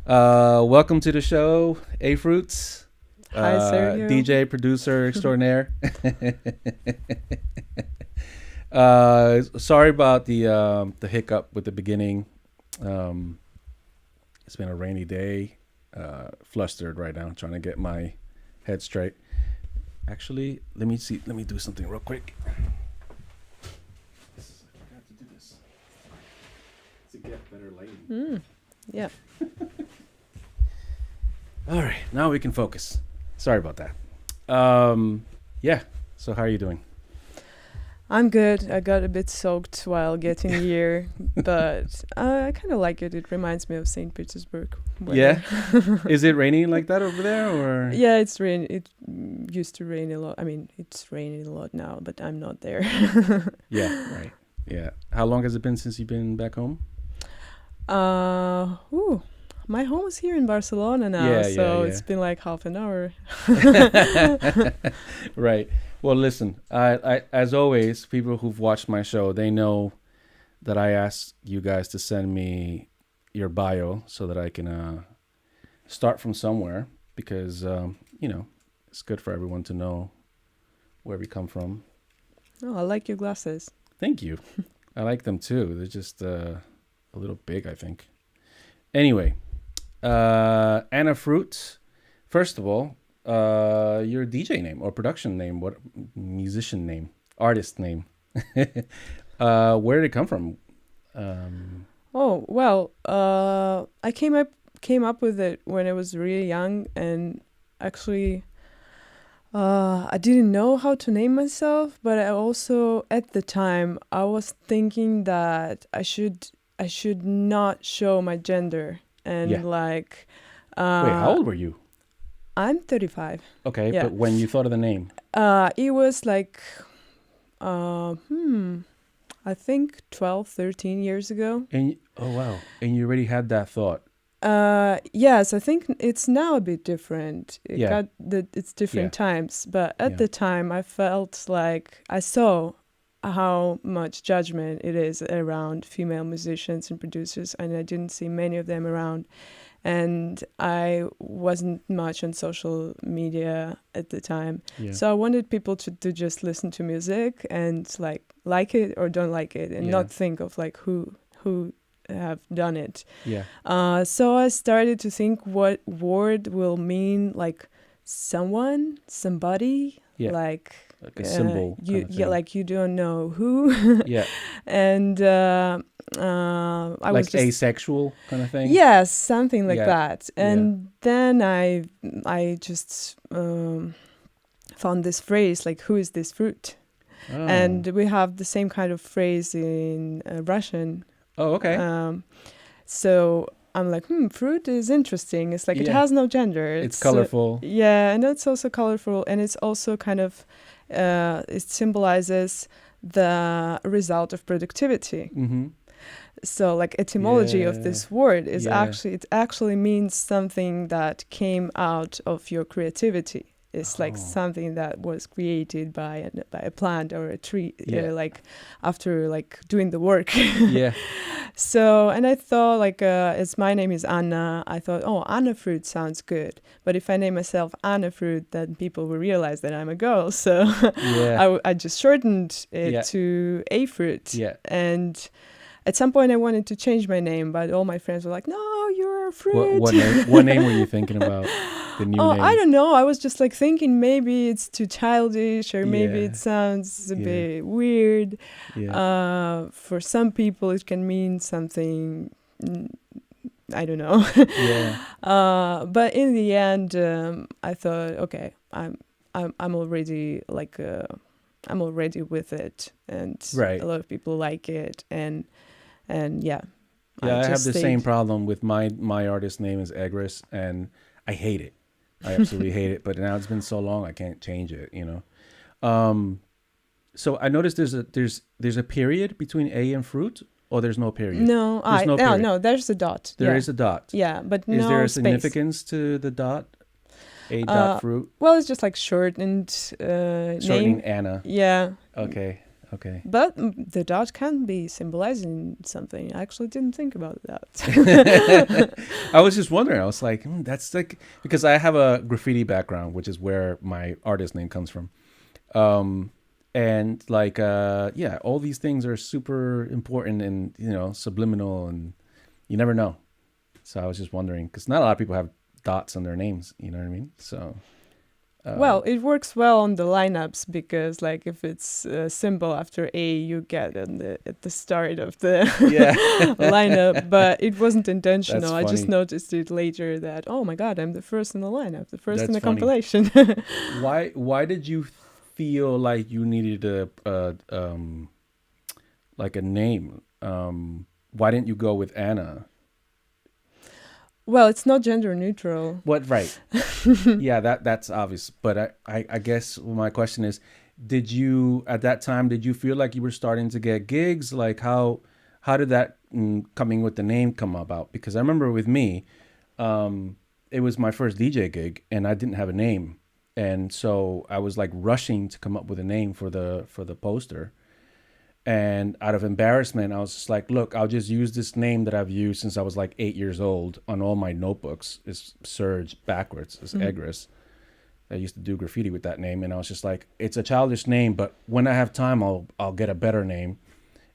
Welcome to the show, A.Fruit. Hi, Sergio. DJ, producer extraordinaire. Sorry about the hiccup with the beginning. It's been a rainy day. Flustered right now, trying to get my head straight. Actually, let me do something real quick. I forgot to do this to get better lighting. Yeah. All right, now we can focus. Sorry about that. Yeah. So how are you doing? I'm good. I got a bit soaked while getting here, but I kind of like it. It reminds me of St. Petersburg. Yeah. Is it raining like that over there, or? Yeah, it's rain. It used to rain a lot. I mean, it's raining a lot now, but I'm not there. Yeah. Right. Yeah. How long has it been since you've been back home? My home is here in Barcelona now, so it's been like half an hour. Right. Well, listen, I as always, people who've watched my show, they know that I ask you guys to send me your bio so that I can start from somewhere, because, it's good for everyone to know where we come from. Oh, I like your glasses. Thank you. I like them too. They're just a little big, I think. Anyway, Anna Fruit, first of all, your DJ name or production name, what musician name, artist name, where did it come from? I came up with it when I was really young, and actually I didn't know how to name myself, but I also at the time I was thinking that I should not show my gender, and Wait, how old were you? I'm 35. Okay, yeah. But when you thought of the name? It was like, I think 12, 13 years ago. Oh, wow. And you already had that thought? Yes, I think it's now a bit different. It's different times. But at the time, I felt like I saw how much judgment it is around female musicians and producers, and I didn't see many of them around. And I wasn't much on social media at the time. Yeah. So I wanted people to just listen to music and like it or don't like it, and not think of like who have done it. Yeah. So I started to think what word will mean like someone, somebody, like a symbol. Like you don't know who. Yeah. And I was just asexual kind of thing. Yes, something like that. And then I just found this phrase like, "Who is this fruit?" Oh. And we have the same kind of phrase in Russian. Oh, okay. So I'm like, fruit is interesting. It's like it has no gender. It's colorful. And it's also colorful, and it's also kind of it symbolizes the result of productivity. Mm-hmm. So like etymology of this word is actually means something that came out of your creativity. It's like something that was created by a plant or a tree, like after like doing the work. Yeah. So, and I thought like, as my name is Anna, I thought, Anna Fruit sounds good. But if I name myself Anna Fruit, then people will realize that I'm a girl. So I just shortened it to A.Fruit. Yeah. And at some point I wanted to change my name, but all my friends were like, "No, you're a fruit." What name were you thinking about? The new name? I don't know. I was just like thinking maybe it's too childish, or maybe it sounds a bit weird. Yeah. For some people, it can mean something. I don't know. But in the end, I thought, okay, I'm already like I'm already with it, and a lot of people like it, and I have the same problem with my artist name is Egris, and I hate it. I absolutely hate it. But now it's been so long, I can't change it. So I noticed there's a period between A and fruit, or there's no period. No, there's a dot. There is a dot. Yeah, but is no there a space. Significance to the dot? A dot fruit. Well, it's just like shortened shortening name. Anna. Yeah. Okay. Okay. But the dot can be symbolizing something. I actually didn't think about that. I was just wondering. I was like, that's like, because I have a graffiti background, which is where my artist name comes from. And like, yeah, all these things are super important and, subliminal, and you never know. So I was just wondering, because not a lot of people have dots on their names, you know what I mean? So. Well, it works well on the lineups because, like, if it's a symbol after A, you get at the start of the lineup. But it wasn't intentional. I just noticed it later that, oh my God, I'm the first in the lineup, the first in the compilation. Why did you feel like you needed a name? Why didn't you go with Anna? Well, it's not gender neutral. What, right. Yeah, that's obvious. But I guess my question is, did you, at that time, did you feel like you were starting to get gigs? Like how did that coming with the name come about? Because I remember with me, it was my first DJ gig and I didn't have a name. And so I was like rushing to come up with a name for the poster. And out of embarrassment, I was just like, look, I'll just use this name that I've used since I was like 8 years old on all my notebooks. It's Serge backwards. It's Egris. I used to do graffiti with that name. And I was just like, it's a childish name, but when I have time, I'll get a better name.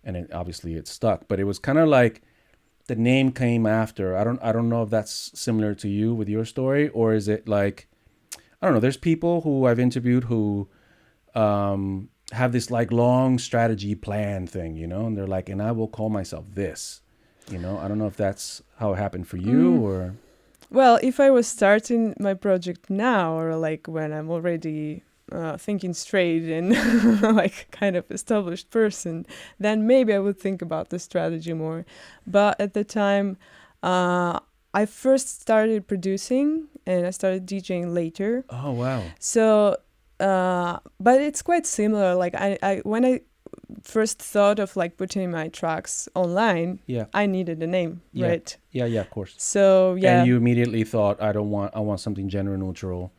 And obviously it stuck. But it was kind of like the name came after. I don't know if that's similar to you with your story, or is it like, I don't know. There's people who I've interviewed who have this like long strategy plan thing, and they're like, and I will call myself this, I don't know if that's how it happened for you or. Well, if I was starting my project now, or like when I'm already thinking straight and like kind of established person, then maybe I would think about the strategy more. But at the time, I first started producing and I started DJing later. Oh, wow. So but it's quite similar. Like I when I first thought of like putting my tracks online, I needed a name, right? Yeah, of course. So and you immediately thought, I want something gender neutral.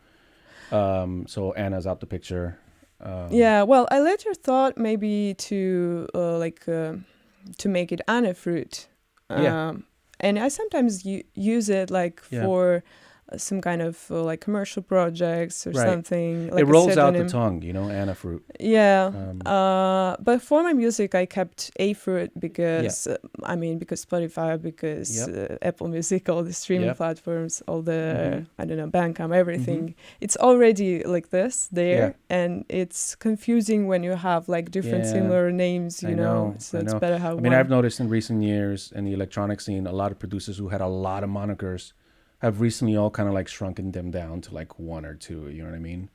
So Anna's out the picture. Well, I later thought maybe to to make it A.Fruit. And I sometimes use it like for some kind of like commercial projects or something. Like it rolls out the tongue, A.Fruit. Yeah. But for my music, I kept A.Fruit because, because Spotify, because Apple Music, all the streaming platforms, all the, I don't know, Bandcamp, everything. It's already like this there. And it's confusing when you have like different similar names, you know. So it's better how I've noticed in recent years in the electronic scene, a lot of producers who had a lot of monikers have recently all kind of like shrunken them down to like one or two, you know what I mean?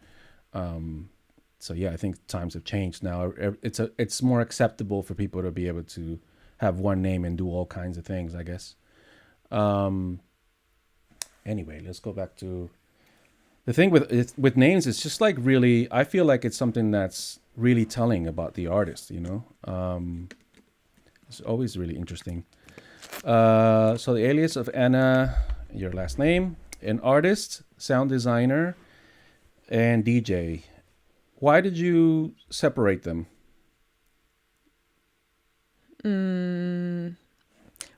So yeah, I think times have changed now. It's more acceptable for people to be able to have one name and do all kinds of things, I guess. Anyway, let's go back to the thing with names. It's just like really, I feel like it's something that's really telling about the artist, It's always really interesting. So the alias of Anna, your last name, an artist, sound designer, and DJ. Why did you separate them?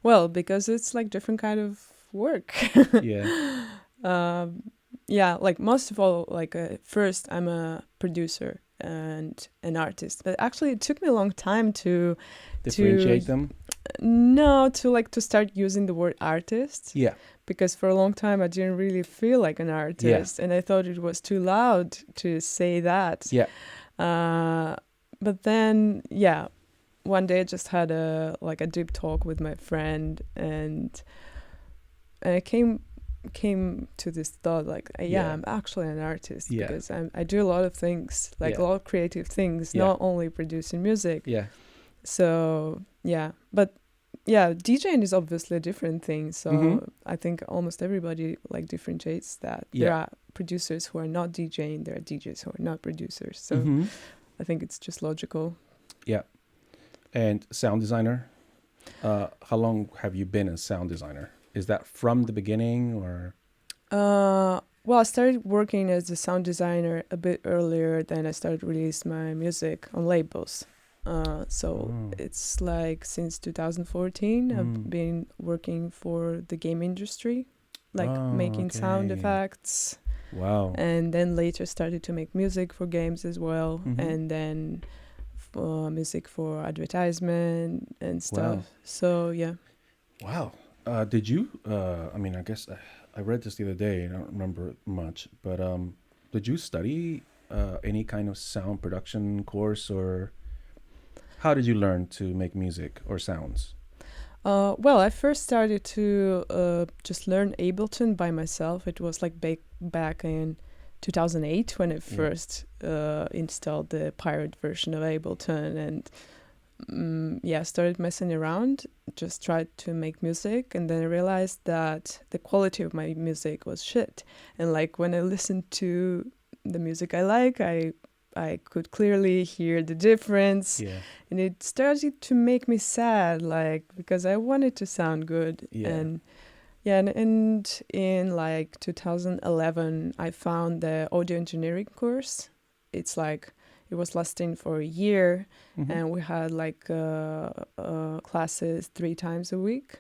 Well, because it's like different kind of work. Like most of all, like first I'm a producer and an artist, but actually it took me a long time to differentiate them. No, to start using the word artist. Yeah. Because for a long time I didn't really feel like an artist, and I thought it was too loud to say that. Yeah. But then, one day I just had a deep talk with my friend, and I came to this thought I'm actually an artist because I do a lot of things, a lot of creative things, not only producing music. Yeah. So but DJing is obviously a different thing. So I think almost everybody differentiates that. There are producers who are not DJing, there are DJs who are not producers. So I think it's just logical. Yeah. And sound designer, how long have you been a sound designer? Is that from the beginning or? Well, I started working as a sound designer a bit earlier than I started release my music on labels. So it's like since 2014, I've been working for the game industry, like making sound effects. Wow. And then later started to make music for games as well, and then music for advertisement and stuff. Wow. So yeah. Wow. Did you? I mean, I guess I read this the other day. I don't remember much, but did you study any kind of sound production course, or how did you learn to make music or sounds? Well, I first started to just learn Ableton by myself. It was like back in 2008 when I first installed the pirate version of Ableton, and started messing around, just tried to make music, and then I realized that the quality of my music was shit. And like when I listened to the music I like, I could clearly hear the difference, and it started to make me sad, like, because I wanted to sound good. And in like 2011 I found the audio engineering course. It's like it was lasting for a year, and we had like classes 3 times a week.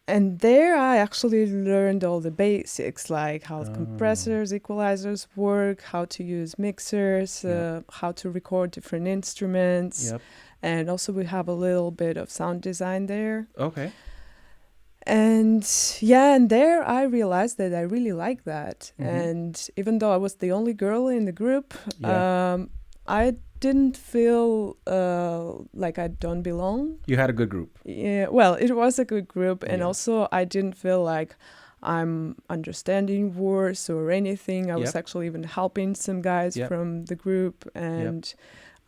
And there I actually learned all the basics, like how compressors, equalizers work, how to use mixers, how to record different instruments. And also we have a little bit of sound design there. Okay. And and there I realized that I really like that. And even though I was the only girl in the group, I didn't feel like I don't belong. You had a good group. Yeah, well, it was a good group, and also I didn't feel like I'm understanding words or anything. I was actually even helping some guys from the group, and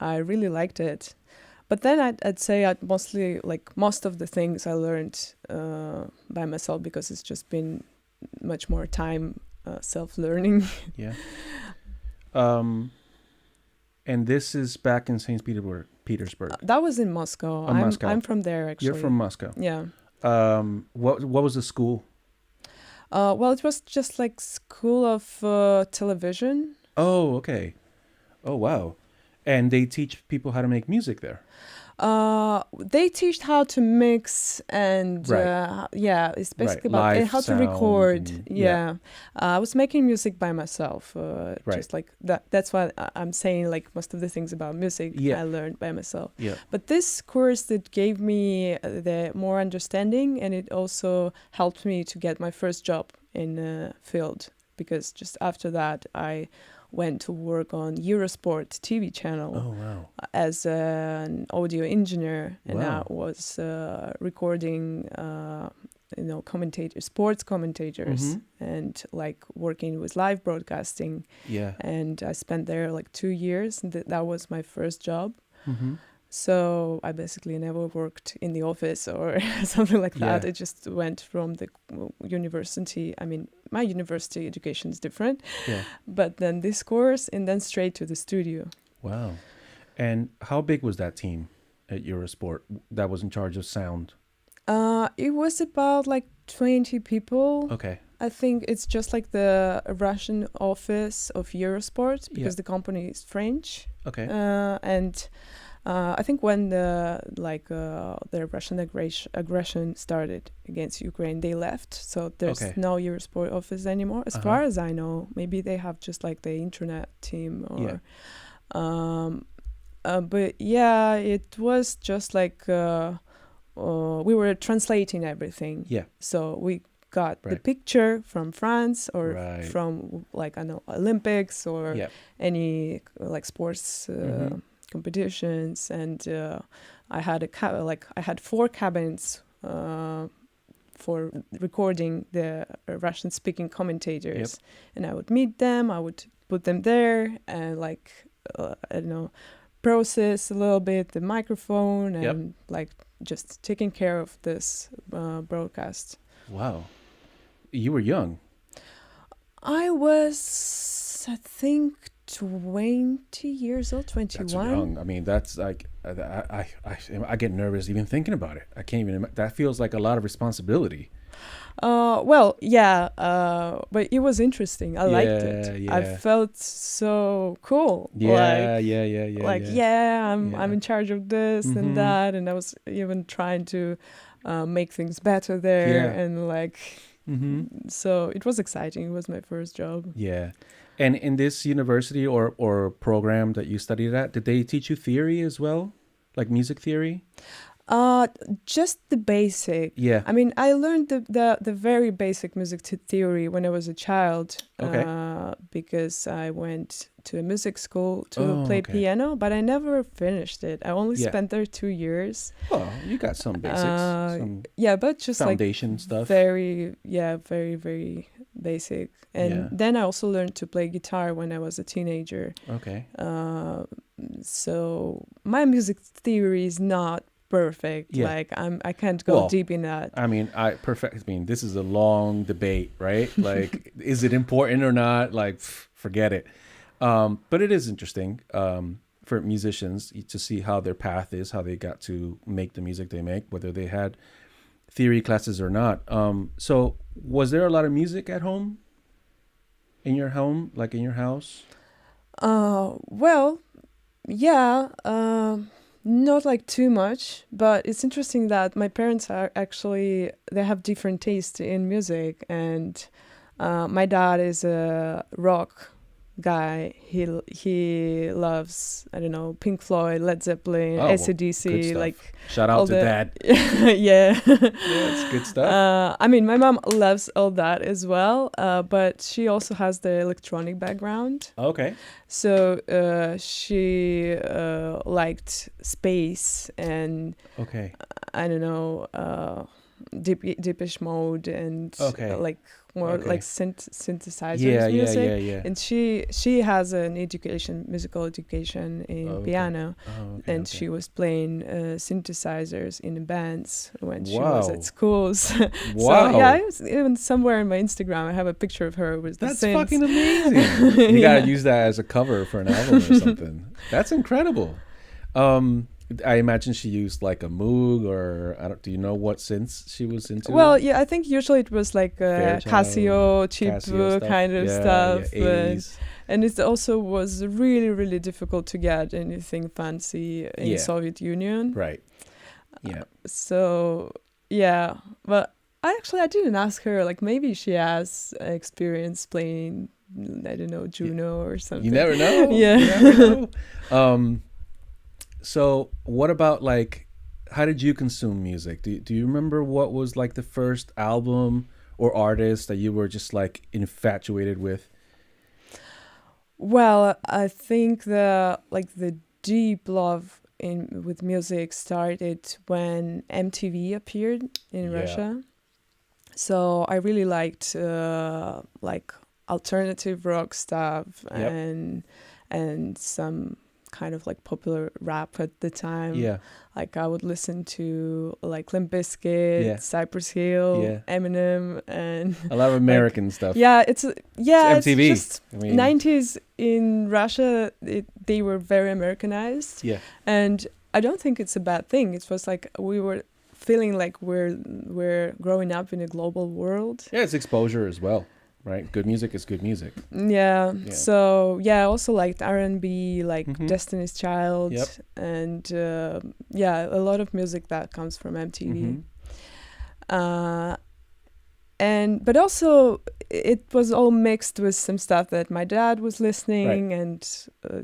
I really liked it. But then I'd say I'd mostly, like most of the things I learned by myself, because it's just been much more time self-learning. And this is back in St. Petersburg. That was in Moscow. I'm from there, actually. You're from Moscow. Yeah. What was the school? Well, it was just like School of Television. Oh, okay. Oh, wow. And they teach people how to make music there. They teach how to mix and it's basically about Live how to record. And, I was making music by myself, just like that. That's why I'm saying, like, most of the things about music I learned by myself. But this course that gave me the more understanding, and it also helped me to get my first job in the field, because just after that I went to work on Eurosport TV channel as an audio engineer, and I was recording, sports commentators, and like working with live broadcasting. And I spent there like 2 years, and that was my first job. So I basically never worked in the office or something like that. I just went from the university. I mean, my university education is different, but then this course, and then straight to the studio. Wow. And how big was that team at Eurosport that was in charge of sound? It was about like 20 people. Okay. I think it's just like the Russian office of Eurosport, because the company is French. Okay. And I think when the Russian aggression started against Ukraine, they left. So there's no Eurosport office anymore, as far as I know. Maybe they have just like the internet team, or but yeah, it was just like we were translating everything. So we got the picture from France, or from, like, I know, Olympics, or any like sports competitions, and I had I had 4 cabins for recording the Russian-speaking commentators, and I would meet them. I would put them there, and like I don't know, process a little bit the microphone, and like just taking care of this broadcast. Wow, you were young. I was, I think, 20 years old, 21. That's young. I mean, that's like, I get nervous even thinking about it. I can't even, that feels like a lot of responsibility. Well, yeah, but it was interesting. I liked it. Yeah. I felt so cool. Yeah, I'm in charge of this and that, and I was even trying to make things better there, and so it was exciting. It was my first job. Yeah. And in this university or program that you studied at, did they teach you theory as well? Like music theory? Just the basic. Yeah. I mean, I learned the very basic music theory when I was a child. Because I went to a music school to play piano, but I never finished it. I only spent there 2 years. Oh, you got some basics. Some but just foundation stuff. Very, very basic. And then I also learned to play guitar when I was a teenager. Okay. So my music theory is not perfect. Like I can't go deep in that. I mean, this is a long debate, right? Like, is it important or not? Like, forget it. But it is interesting for musicians to see how their path is, how they got to make the music they make, whether they had theory classes or not. So was there a lot of music at home? In your home, like in your house? Well, yeah. Not like too much, but it's interesting that my parents are actually, they have different tastes in music, and my dad is a rock guy. He loves, I don't know, Pink Floyd, Led Zeppelin, AC/DC, well, like shout out to Dad. Yeah, it's good stuff. I mean, my mom loves all that as well, but she also has the electronic background. Okay. So she liked space and I don't know, Deepish Mode and like more like synthesizers music. Yeah. And she has an musical education in piano, and she was playing synthesizers in bands when she was at schools. So yeah, even somewhere on my Instagram I have a picture of her with the synths. That's fucking amazing. You gotta use that as a cover for an album or something. That's incredible. I imagine she used like a Moog do you know what synths she was into? Well, yeah, I think usually it was like Casio, cheap kind of stuff. And it also was really, really difficult to get anything fancy in Soviet Union. Right. Yeah. So, yeah. But I didn't ask her, like maybe she has experience playing, I don't know, Juno or something. You never know. Yeah. You never know. So what about like, how did you consume music? Do you remember what was like the first album or artist that you were just like infatuated with? Well, I think the deep love with music started when MTV appeared in Russia. So I really liked like alternative rock stuff and some kind of like popular rap at the time. Like I would listen to like Limp Bizkit, Cypress Hill, Eminem, and a lot of American stuff. It's MTV. It's just 90s in Russia. They were very Americanized. And I don't think it's a bad thing. It was like we were feeling like we're growing up in a global world. Yeah, it's exposure as well. Right, good music is good music. Yeah. So I also liked R&B, like Destiny's Child, and a lot of music that comes from MTV. But also it was all mixed with some stuff that my dad was listening, and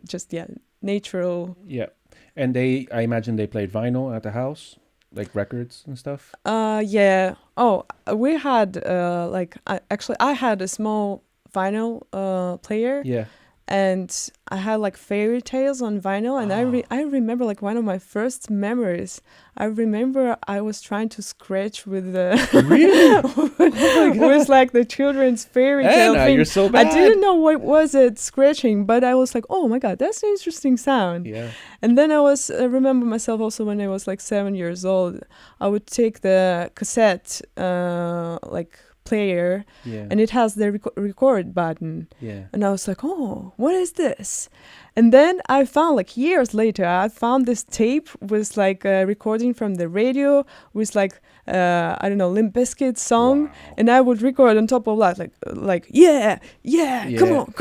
just natural. Yeah, and I imagine they played vinyl at the house. Like records and stuff? Yeah. Oh, we had I had a small vinyl player. Yeah. And I had like fairy tales on vinyl, and I remember like one of my first memories. I remember I was trying to scratch with the with like the children's fairy tale Anna, thing. You're so bad. I didn't know what was it scratching, but I was like, oh my god, that's an interesting sound. Yeah. And then I remember myself also when I was like 7 years old. I would take the cassette player, and it has the record button, and I was like, oh, what is this? And then I found, like years later, I found this tape with like a recording from the radio with like I don't know, Limp Bizkit song, Wow. and I would record on top of that, like yeah, come on.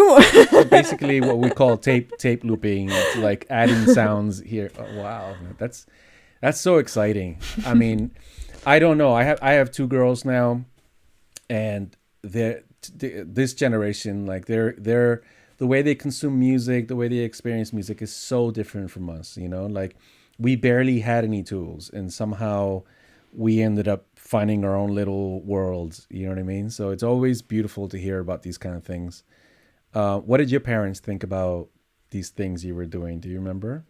Basically, what we call tape looping. It's like adding sounds here. Oh, wow, that's so exciting. I mean, I don't know. I have two girls now, and this generation, like they're the way they consume music, the way they experience music is so different from us. You know, like we barely had any tools, and somehow we ended up finding our own little worlds. You know what I mean? So it's always beautiful to hear about these kind of things. What did your parents think about these things you were doing? Do you remember?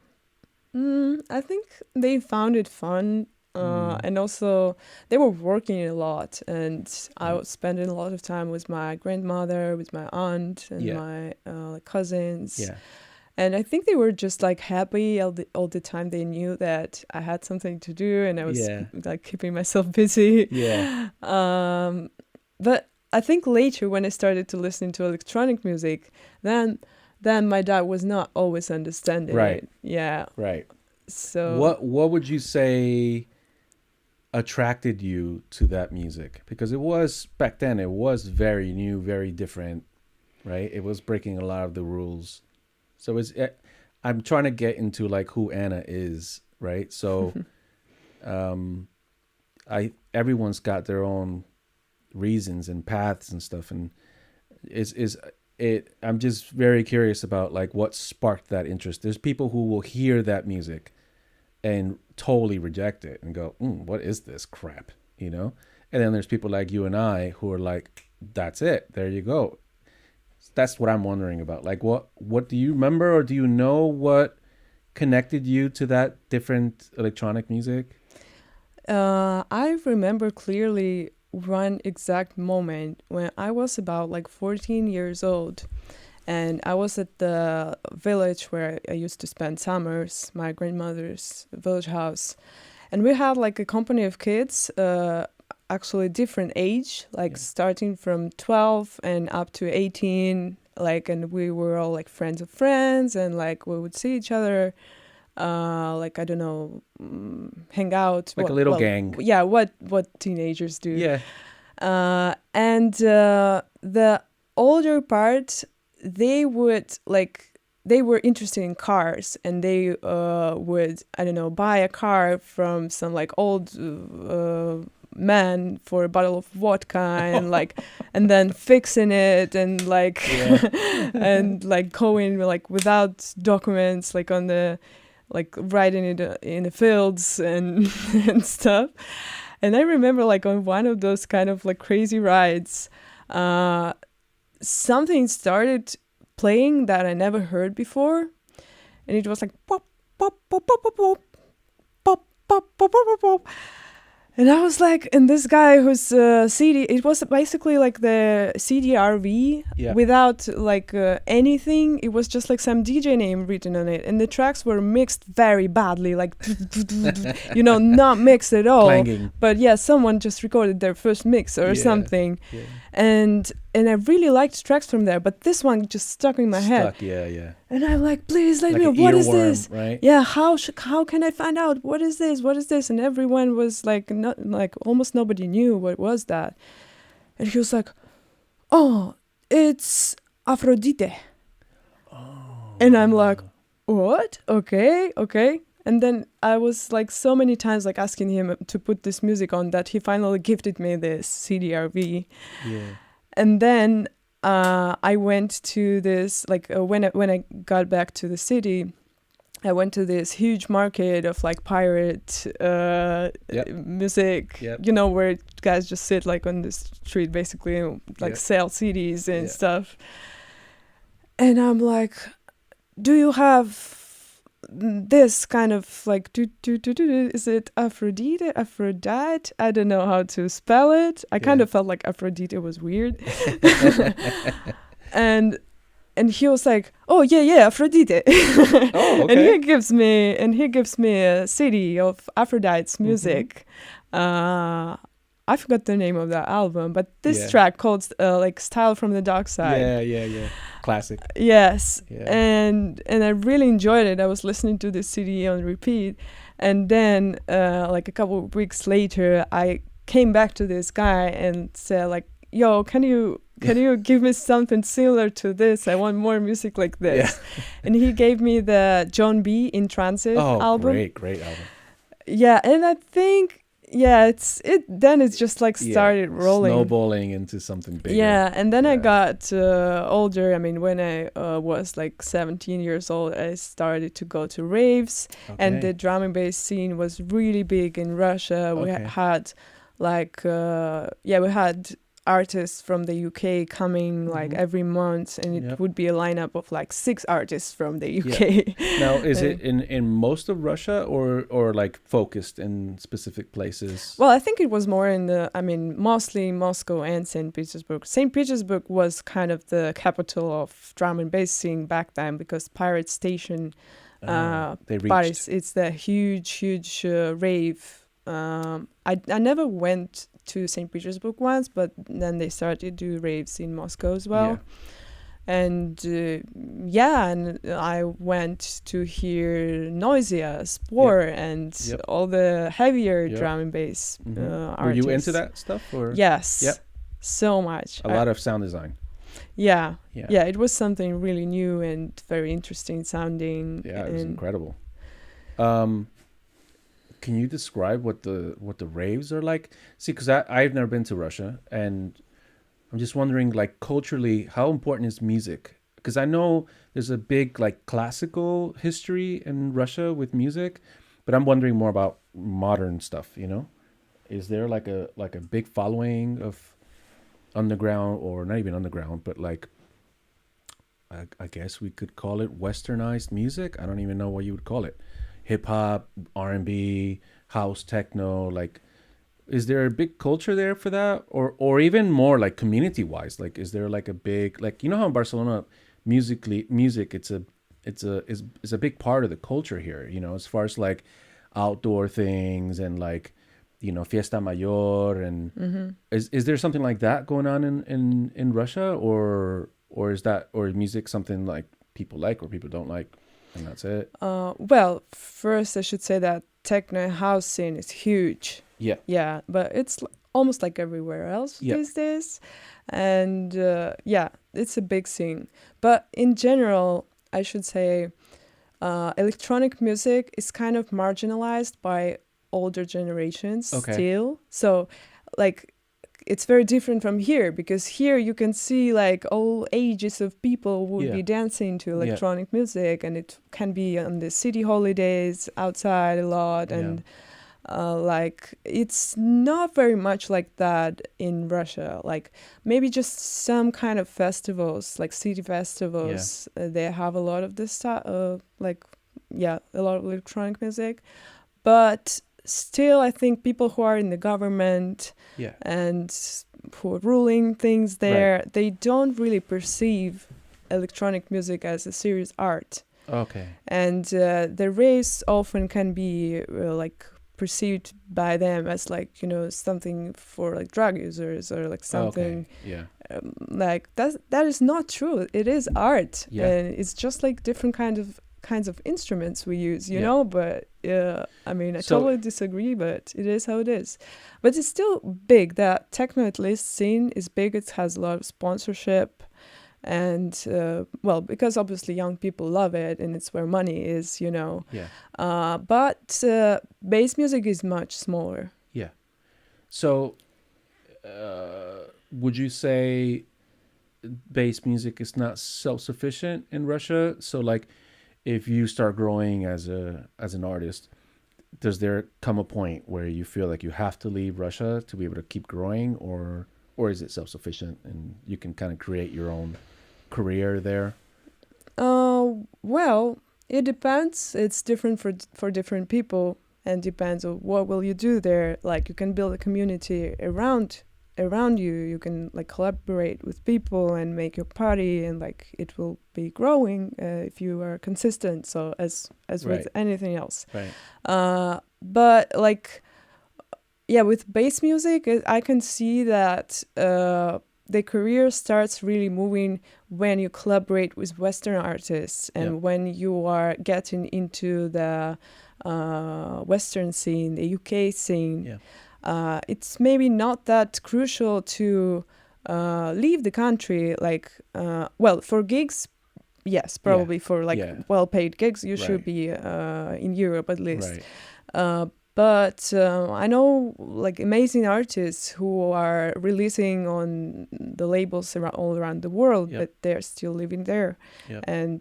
I think they found it fun. And also they were working a lot, and I was spending a lot of time with my grandmother, with my aunt, and my cousins. Yeah. And I think they were just like happy all the time. They knew that I had something to do, and I was like keeping myself busy. Yeah. But I think later, when I started to listen to electronic music, then my dad was not always understanding it. Yeah. Right. So what would you say attracted you to that music? Because it was back then, it was very new, very different, right? It was breaking a lot of the rules. So I'm trying to get into like who Anna is, right? So everyone's got their own reasons and paths and stuff, and I'm just very curious about like what sparked that interest. There's people who will hear that music and totally reject it and go, what is this crap, you know? And then there's people like you and I who are like, that's it, there you go. That's what I'm wondering about. Like, what do you remember, or do you know what connected you to that different electronic music? I remember clearly one exact moment when I was about like 14 years old, and I was at the village where I used to spend summers, my grandmother's village house, and we had like a company of kids, actually different age, like starting from 12 and up to 18, like, and we were all like friends of friends, and like we would see each other, like, I don't know, hang out, like a little gang. Yeah, what teenagers do. Yeah. And the older part, they were interested in cars, and they would, I don't know, buy a car from some like old man for a bottle of vodka, and like, and then fixing it, and like and like going like without documents, like on the, like riding it in the fields and and stuff. And I remember like on one of those kind of like crazy rides, something started playing that I never heard before, and it was like pop pop pop pop pop pop pop pop pop pop pop. And I was like, and this guy who's CD, it was basically like the CDRV without like anything. It was just like some DJ name written on it. And the tracks were mixed very badly, like, you know, not mixed at all. Clanging. But yeah, someone just recorded their first mix or something. Yeah. And I really liked tracks from there, but this one just stuck in my head. Yeah. And I'm like, please let me know, what is this? Right? Yeah, how can I find out? What is this? What is this? And everyone was like, not like, almost nobody knew what was that. And he was like, oh, it's Aphrodite. Oh. And I'm like, what? Okay. And then I was like so many times like asking him to put this music on that he finally gifted me this CDRV. Yeah. And then I went to this, like when I got back to the city, I went to this huge market of like pirate music, you know, where guys just sit like on the street basically and like sell CDs and stuff. And I'm like, do you have this kind of like is it Aphrodite? I don't know how to spell it. I kind of felt like Aphrodite was weird. and he was like, oh yeah, Aphrodite. Oh, okay. And he gives me a CD of Aphrodite's music. I forgot the name of that album, but this track called like Style from the Dark Side. Yeah. Classic. Yes. Yeah. And I really enjoyed it. I was listening to this CD on repeat, And then like a couple of weeks later, I came back to this guy and said like, yo, can you give me something similar to this? I want more music like this. And he gave me the John B. In Transit album. Great album. Yeah, and I think it's just like started rolling, snowballing into something bigger. Yeah, and then I got older. I mean, when I was like 17 years old, I started to go to raves, and the drum and bass scene was really big in Russia. We had like we had artists from the UK coming like every month, and it would be a lineup of like 6 artists from the UK. Now, is it in most of Russia or like focused in specific places? Well, I think it was more mostly Moscow and St. Petersburg. St. Petersburg was kind of the capital of drum and bass scene back then, because Pirate Station, it's the huge rave. I never went to St. Petersburg once, but then they started to do raves in Moscow as well. And and I went to hear Noisia, Spore, and all the heavier drum and bass artists. Were you into that stuff? Or? Yes. So much. A lot of sound design. Yeah, it was something really new and very interesting sounding. Yeah, it was incredible. Can you describe what the raves are like? See, because I've never been to Russia, and I'm just wondering, like, culturally, how important is music? Because I know there's a big like classical history in Russia with music, but I'm wondering more about modern stuff. You know, is there like a big following of underground, or not even underground, but like I guess we could call it westernized music? I don't even know what you would call it. Hip hop, R&B, house, techno, like, is there a big culture there for that, or even more like community wise? Like, is there like a big, like, you know how in Barcelona music it's a big part of the culture here, you know, as far as like outdoor things and like, you know, fiesta mayor, and is there something like that going on in Russia, or is music something like people like or people don't like? And that's it. Well, first I should say that techno and house scene is huge. Yeah, but it's almost like everywhere else these days. And it's a big scene. But in general, I should say electronic music is kind of marginalized by older generations still. So like, it's very different from here, because here you can see like all ages of people would be dancing to electronic music, and it can be on the city holidays outside a lot, and like it's not very much like that in Russia. Like maybe just some kind of festivals, like city festivals, they have a lot of this stuff, a lot of electronic music, but still, I think people who are in the government and who are ruling things there, they don't really perceive electronic music as a serious art. And the raves often can be like perceived by them as like, you know, something for like drug users, or like something like that is not true. It is art, and it's just like different kinds of instruments we use, you know, but I mean, I totally disagree, but it is how it is. But it's still big. That techno, at least, scene is big. It has a lot of sponsorship, and because obviously young people love it, and it's where money is, you know. But bass music is much smaller. So would you say bass music is not self-sufficient in Russia? So like, if you start growing as an artist, does there come a point where you feel like you have to leave Russia to be able to keep growing, or is it self-sufficient and you can kind of create your own career there? Well, it depends. It's different for different people, and depends on what will you do there. Like, you can build a community around you. You can like collaborate with people and make your party, and like it will be growing if you are consistent. So as with anything else. But like with bass music, I can see that the career starts really moving when you collaborate with Western artists and when you are getting into the Western scene, the UK scene. It's maybe not that crucial to leave the country, like, well, for gigs, yes, probably for like well-paid gigs, you should be in Europe at least. But I know like amazing artists who are releasing on the labels all around the world, but they're still living there. And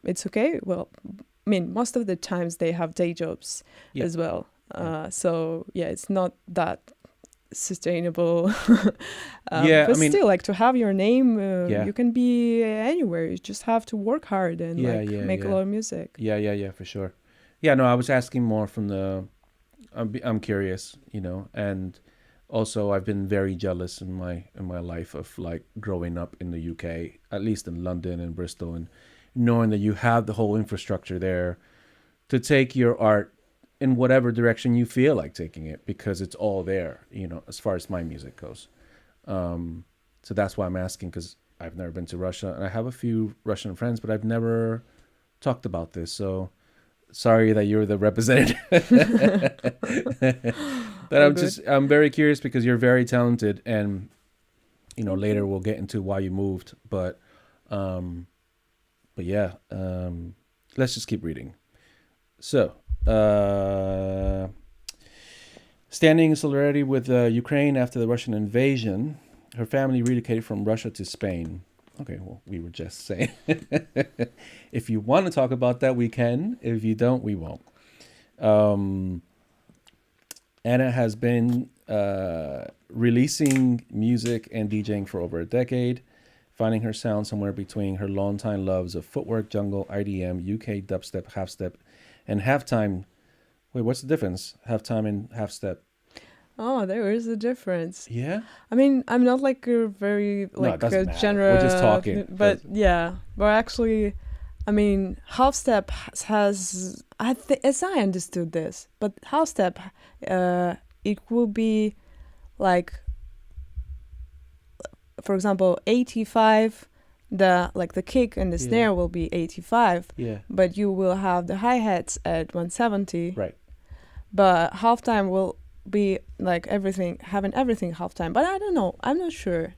it's okay. Well, I mean, most of the times they have day jobs as well. So, it's not that sustainable. But I mean, still, like, to have your name, you can be anywhere. You just have to work hard and make a lot of music. Yeah, for sure. Yeah, no, I was asking more from the... I'm curious, you know, and also I've been very jealous in my life of like growing up in the UK, at least in London and Bristol, and knowing that you have the whole infrastructure there to take your art in whatever direction you feel like taking it, because it's all there, you know, as far as my music goes. So that's why I'm asking, because I've never been to Russia, and I have a few Russian friends, but I've never talked about this. So sorry that you're the representative. But I'm very curious because you're very talented, and you know, later we'll get into why you moved. But yeah, let's just keep reading. So, standing in solidarity with Ukraine after the Russian invasion, her family relocated from Russia to Spain. Okay, well, we were just saying. If you want to talk about that, we can. If you don't, we won't. Anna has been releasing music and DJing for over a decade, finding her sound somewhere between her longtime loves of footwork, jungle, IDM, UK dubstep, halfstep, and halftime. Wait, what's the difference? Halftime and halfstep. Oh, there is a difference. Yeah? I mean, I'm not like a very like a genre. We're just talking. But but actually, I mean, halfstep has as I understood this, but halfstep, it will be like, for example, 85. The kick and the snare will be 85. Yeah. But you will have the hi-hats at 170. Right. But halftime will be like having everything halftime, but I don't know, I'm not sure.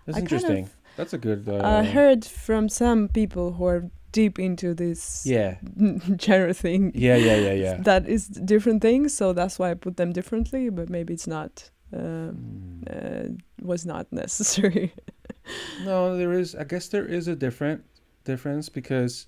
That's interesting. That's a good I heard from some people who are deep into this genre thing that is different things, so that's why I put them differently, but maybe it's not was not necessary. No, I guess there is a difference, because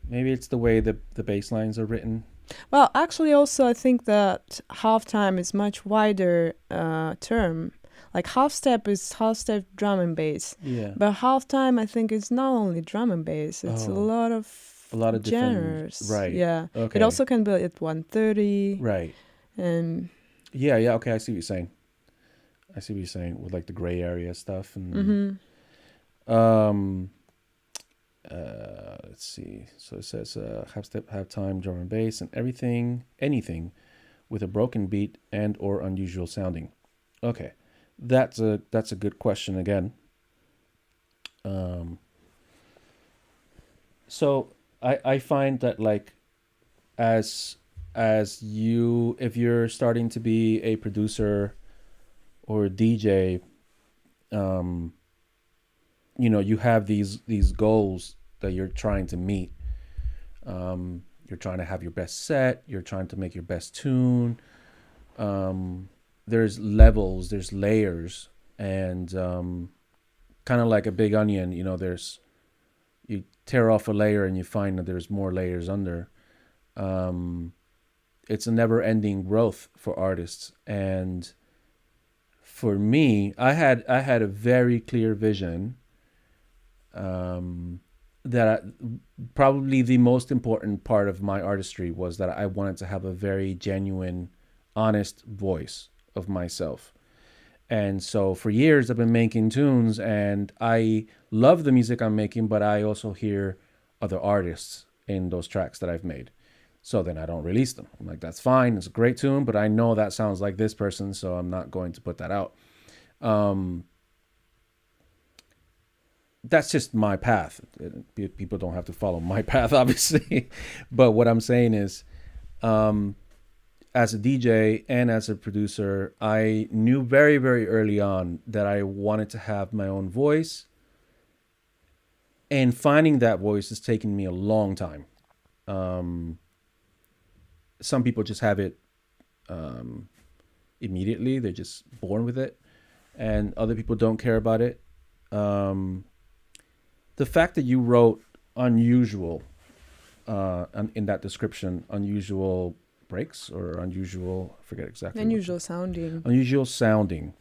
maybe it's the way the bass lines are written. Well, actually, also, I think that halftime is much wider term. Like halfstep is halfstep drum and bass. Yeah. But halftime, I think, is not only drum and bass. It's a lot of genres. Right. Yeah. Okay. It also can be at 130. Right. And yeah. Okay, I see what you're saying with like the gray area stuff and. Let's see. So it says halfstep, halftime, drum and bass, and anything with a broken beat and or unusual sounding. Okay, that's a good question again. So I find that like if you're starting to be a producer or a DJ, you know, you have these goals that you're trying to meet. You're trying to have your best set. You're trying to make your best tune. There's levels, there's layers, and kind of like a big onion, you know, you tear off a layer and you find that there's more layers under. It's a never-ending growth for artists. And for me, I had a very clear vision that probably the most important part of my artistry was that I wanted to have a very genuine, honest voice of myself. And so for years I've been making tunes, and I love the music I'm making, but I also hear other artists in those tracks that I've made. So then I don't release them. I'm like, that's fine, it's a great tune, but I know that sounds like this person, so I'm not going to put that out. that's just my path. People don't have to follow my path, obviously. But what I'm saying is, as a DJ and as a producer, I knew very, very early on that I wanted to have my own voice. And finding that voice has taken me a long time. Some people just have it immediately. They're just born with it. And other people don't care about it. The fact that you wrote unusual in that description, unusual breaks or unusual, I forget exactly. Unusual sounding. Unusual sounding.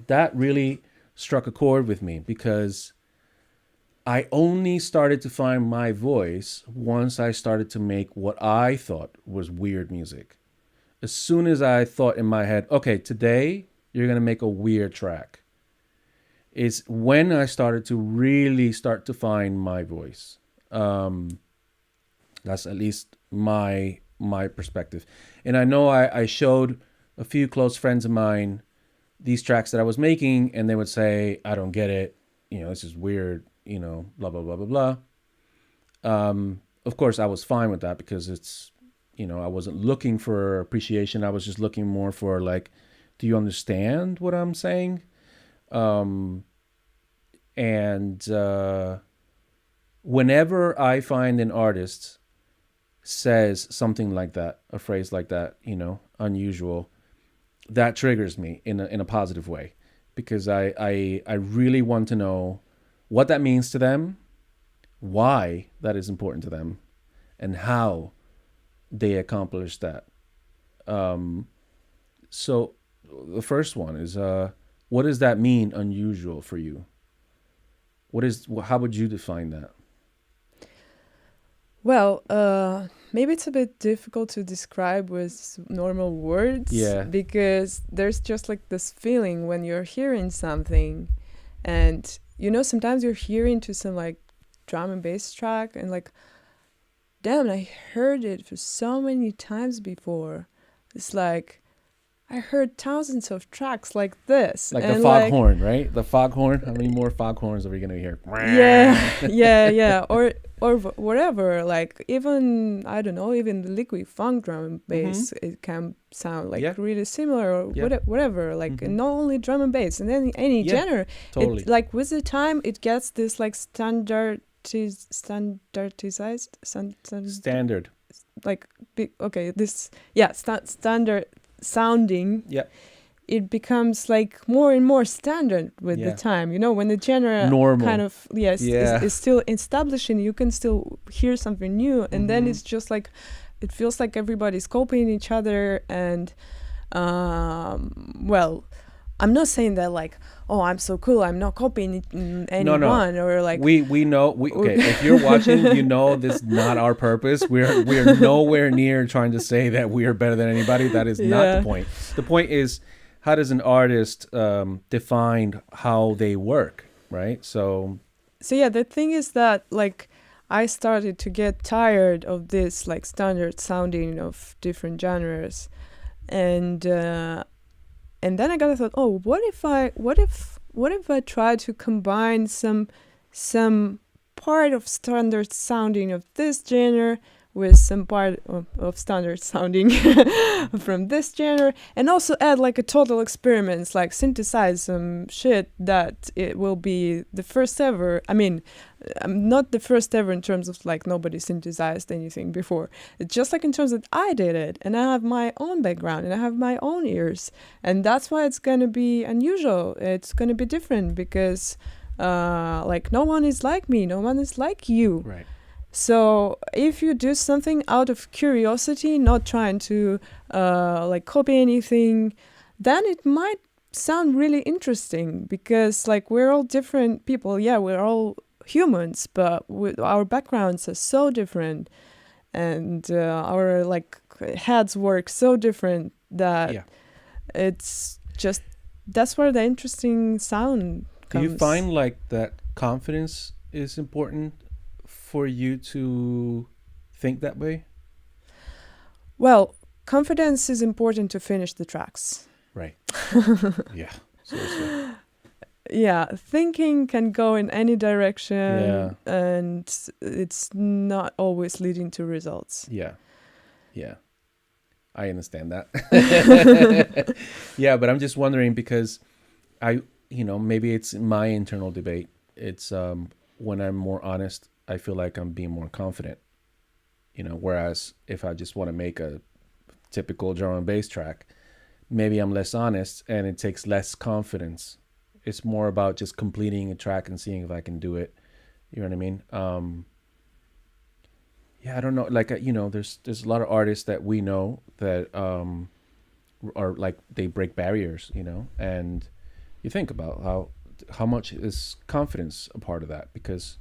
That really struck a chord with me because I only started to find my voice once I started to make what I thought was weird music. As soon as I thought in my head, okay, today you're going to make a weird track, is when I started to really start to find my voice. That's at least my perspective. And I know I showed a few close friends of mine these tracks that I was making, and they would say, I don't get it. This is weird, blah, blah, blah, blah, blah. Of course, I was fine with that because it's, I wasn't looking for appreciation. I was just looking more for like, do you understand what I'm saying? Whenever I find an artist says something like that, a phrase like that, unusual, that triggers me in a positive way, because I really want to know what that means to them, why that is important to them, and how they accomplish that. So the first one is, what does that mean, unusual, for you? How would you define that? Well, maybe it's a bit difficult to describe with normal words. Yeah. Because there's just like this feeling when you're hearing something, and sometimes you're hearing to some like drum and bass track and like, damn, I heard it for so many times before. It's like, I heard thousands of tracks like this. Like the foghorn, right? The foghorn. How many more foghorns are we going to hear? Yeah. Or whatever. Like even, I don't know, even the liquid funk drum and bass, it can sound like really similar or whatever. Like not only drum and bass, and then any genre. Totally. Like with the time, it gets this like standard. Like standard sounding. It becomes like more and more standard with the time, when the genre normal kind of is still establishing, you can still hear something new, and then it's just like it feels like everybody's copying each other. And well, I'm not saying that like, oh, I'm so cool, I'm not copying anyone. No. Or like we know okay, if you're watching, this is not our purpose. We're nowhere near trying to say that we are better than anybody. That is not the point. The point is, how does an artist define how they work, right? So yeah, the thing is that like I started to get tired of this like standard sounding of different genres, and then I got to thought, oh, what if I try to combine some part of standard sounding of this genre with some part of standard sounding from this genre, and also add like a total experiments, like synthesize some shit that it will be the first ever. I mean, not the first ever in terms of like nobody synthesized anything before. It's just like in terms that I did it, and I have my own background and I have my own ears, and that's why it's gonna be unusual. It's gonna be different because like no one is like me, no one is like you. Right. So if you do something out of curiosity, not trying to like copy anything, then it might sound really interesting, because like we're all different people. Yeah, we're all humans, but our backgrounds are so different, and our like heads work so different that it's just, that's where the interesting sound comes. Do you find like that confidence is important for you to think that way? Well, confidence is important to finish the tracks. Right. Yeah. Seriously. yeah, thinking can go in any direction, Yeah. and it's not always leading to results. Yeah. Yeah. I understand that. Yeah, but I'm just wondering because maybe it's my internal debate. It's when I'm more honest, I feel like I'm being more confident. Whereas if I just want to make a typical drum and bass track, maybe I'm less honest and it takes less confidence. It's more about just completing a track and seeing if I can do it. You know what I mean? Yeah, I don't know. Like, there's a lot of artists that we know that are like, they break barriers, and you think about how much is confidence a part of that? Because,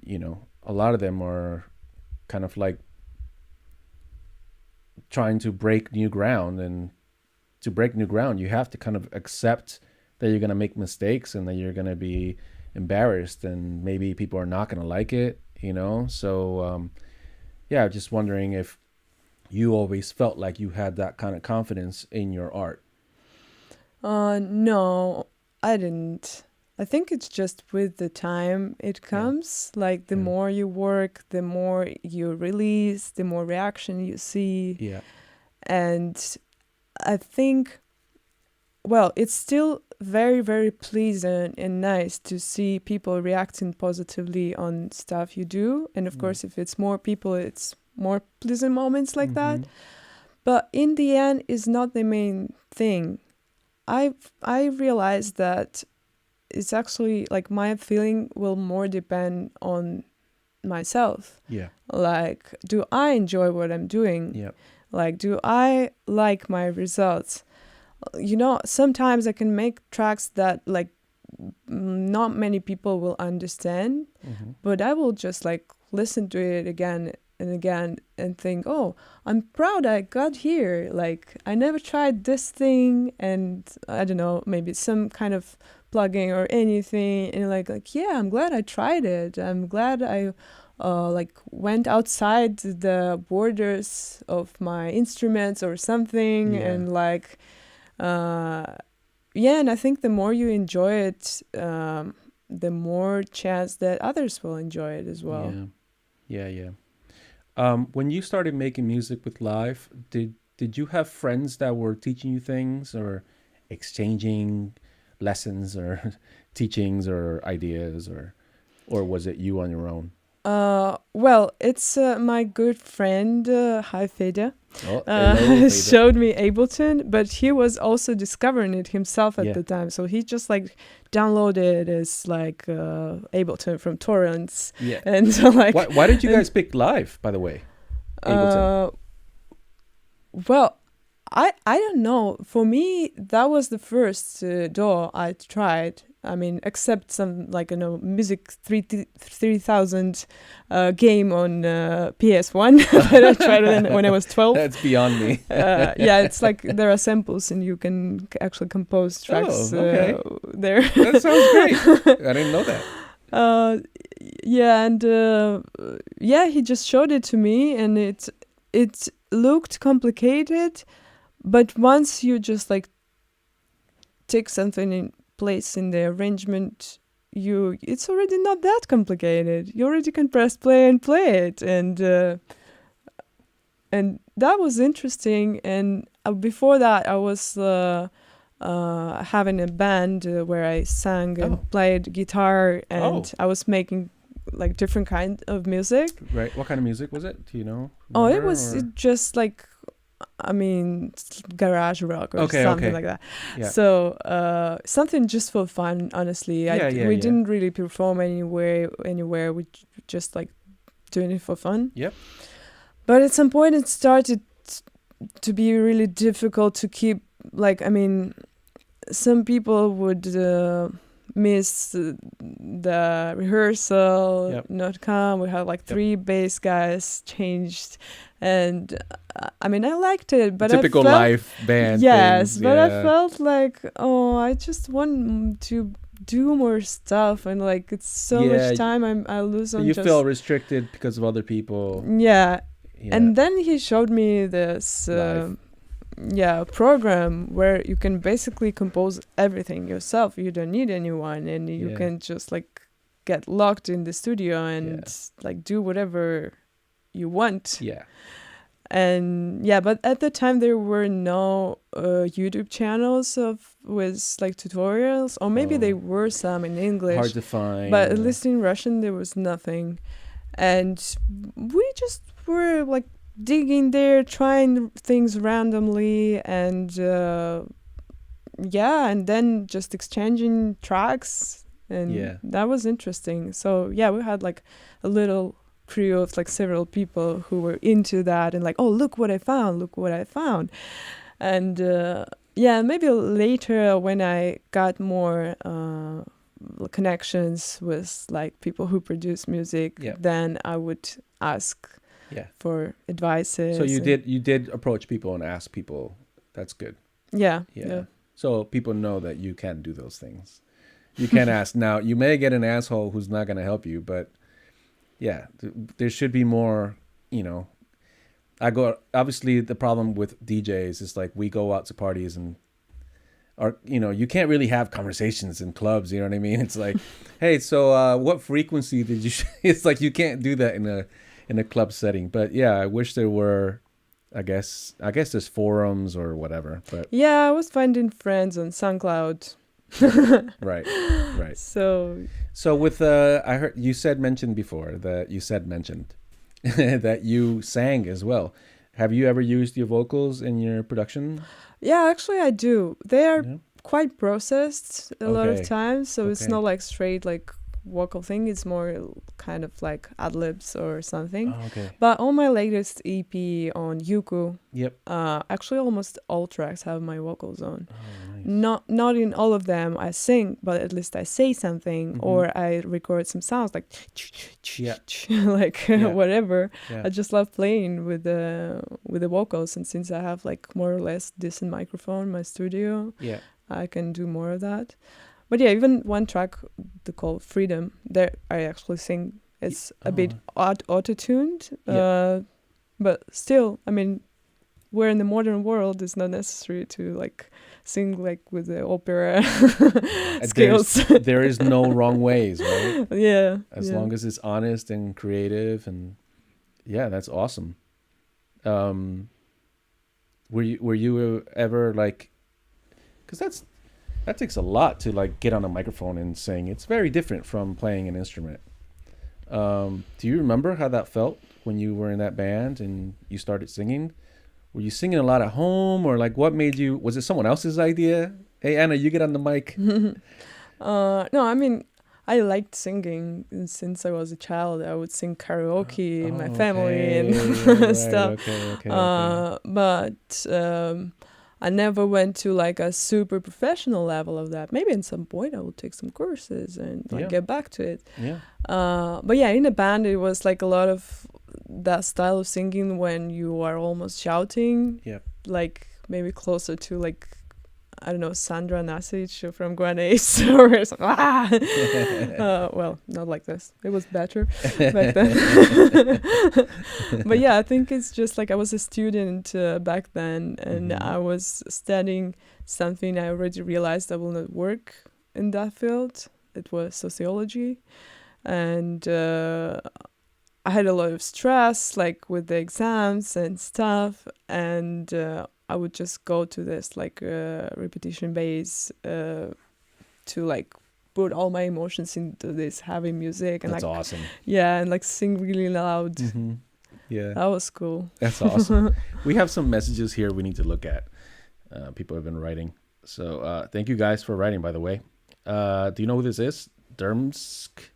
a lot of them are kind of like trying to break new ground, and to break new ground, you have to kind of accept that you're going to make mistakes and that you're going to be embarrassed and maybe people are not going to like it, So, yeah, just wondering if you always felt like you had that kind of confidence in your art. No, I didn't. I think it's just with the time it comes. Yeah. Like the more you work, the more you release, the more reaction you see. Yeah. And I think, well, it's still very, very pleasant and nice to see people reacting positively on stuff you do. And of course, if it's more people, it's more pleasant moments like that. But in the end, it's not the main thing. I realized that it's actually like my feeling will more depend on myself. Yeah. Like, do I enjoy what I'm doing? Yeah. Like, do I like my results? Sometimes I can make tracks that like not many people will understand, but I will just like listen to it again and again and think, oh, I'm proud I got here. Like, I never tried this thing, and I don't know, maybe some kind of plugin or anything, and like yeah, I'm glad I tried it. I'm glad I went outside the borders of my instruments or something, and like and I think the more you enjoy it, the more chance that others will enjoy it as well. Yeah. When you started making music with Live, did you have friends that were teaching you things or exchanging lessons or teachings or ideas, or was it you on your own? Well, it's my good friend Fede. Hello, showed me Ableton, but he was also discovering it himself at the time. So he just like downloaded his like Ableton from torrents. Yeah. And so like, why did you guys pick Live, by the way? Ableton. Well, I don't know. For me, that was the first DAW I tried. I mean, except some like Music 3000 game on PS1 that I tried when I was 12. That's beyond me. It's like there are samples and you can actually compose tracks there. That sounds great. I didn't know that. He just showed it to me, and it looked complicated, but once you just like take something in place in the arrangement, it's already not that complicated. You already can press play and play it, and that was interesting. And before that, I was having a band where I sang and played guitar, and I was making like different kind of music. Right. What kind of music was it? Do you know? It was just like, I mean, garage rock or something like that. Yeah. So something just for fun, honestly. We didn't really perform anywhere. We just like doing it for fun. Yep. But at some point it started to be really difficult to keep, like, I mean, some people would miss the rehearsal, not come. We had like 3 bass guys changed, and I mean, I liked it, but typical live band. Yes, things, but I felt like, I just want to do more stuff, and like it's so much time I lose on. You feel restricted because of other people. Yeah. And then he showed me this program where you can basically compose everything yourself. You don't need anyone, and you can just like get locked in the studio and like do whatever you want. Yeah. And but at the time there were no YouTube channels with like tutorials, or maybe there were some in English. Hard to find. But at least in Russian there was nothing. And we just were like digging there, trying things randomly, and and then just exchanging tracks, and that was interesting. So we had like a little crew of like several people who were into that, and like, oh, look what I found. And maybe later when I got more connections with like people who produce music, then I would ask for advices. So you did approach people and ask people. That's good. Yeah. So people know that you can do those things. You can ask. Now you may get an asshole who's not going to help you, but there should be more, obviously the problem with DJs is like we go out to parties and you can't really have conversations in clubs, you know what I mean? It's like, hey, so what frequency did you it's like you can't do that in a club setting. But I wish there were, I guess there's forums or whatever. But I was finding friends on SoundCloud. Right. So with I heard you mentioned that you sang as well. Have you ever used your vocals in your production? Yeah, actually I do. They are quite processed a lot of times, so it's not like straight like vocal thing. It's more kind of like ad-libs or something. But on my latest EP on Yuku, actually almost all tracks have my vocals on. Nice. Not in all of them I sing, but at least I say something, or I record some sounds like like whatever. I just love playing with the vocals, and since I have like more or less decent microphone in my studio, I can do more of that. But even one track they call Freedom, there I actually sing. It's a bit auto-tuned, but still, I mean, we're in the modern world, it's not necessary to like sing like with the opera skills. There is no wrong ways, right? As long as it's honest and creative, and that's awesome. Were you ever like, because that takes a lot to like get on a microphone and sing. It's very different from playing an instrument. Do you remember how that felt when you were in that band and you started singing? Were you singing a lot at home, or like what made you? Was it someone else's idea? Hey Anna, you get on the mic. No, I mean, I liked singing since I was a child. I would sing karaoke in my family and stuff. But I never went to like a super professional level of that. Maybe at some point I will take some courses and get back to it. But in a band it was like a lot of that style of singing when you are almost shouting. Like maybe closer to like, I don't know, Sandra Nasic from Guanace or something. Well, not like this. It was better back then. But I think it's just like I was a student back then, and I was studying something I already realized I will not work in that field. It was sociology. And I had a lot of stress, like with the exams and stuff. And I would just go to this like repetition base to like put all my emotions into this heavy music. And that's like, awesome. And like sing really loud. That was cool. That's awesome. We have some messages here we need to look at. People have been writing. So thank you guys for writing, by the way. Do you know who this is? Dermsk?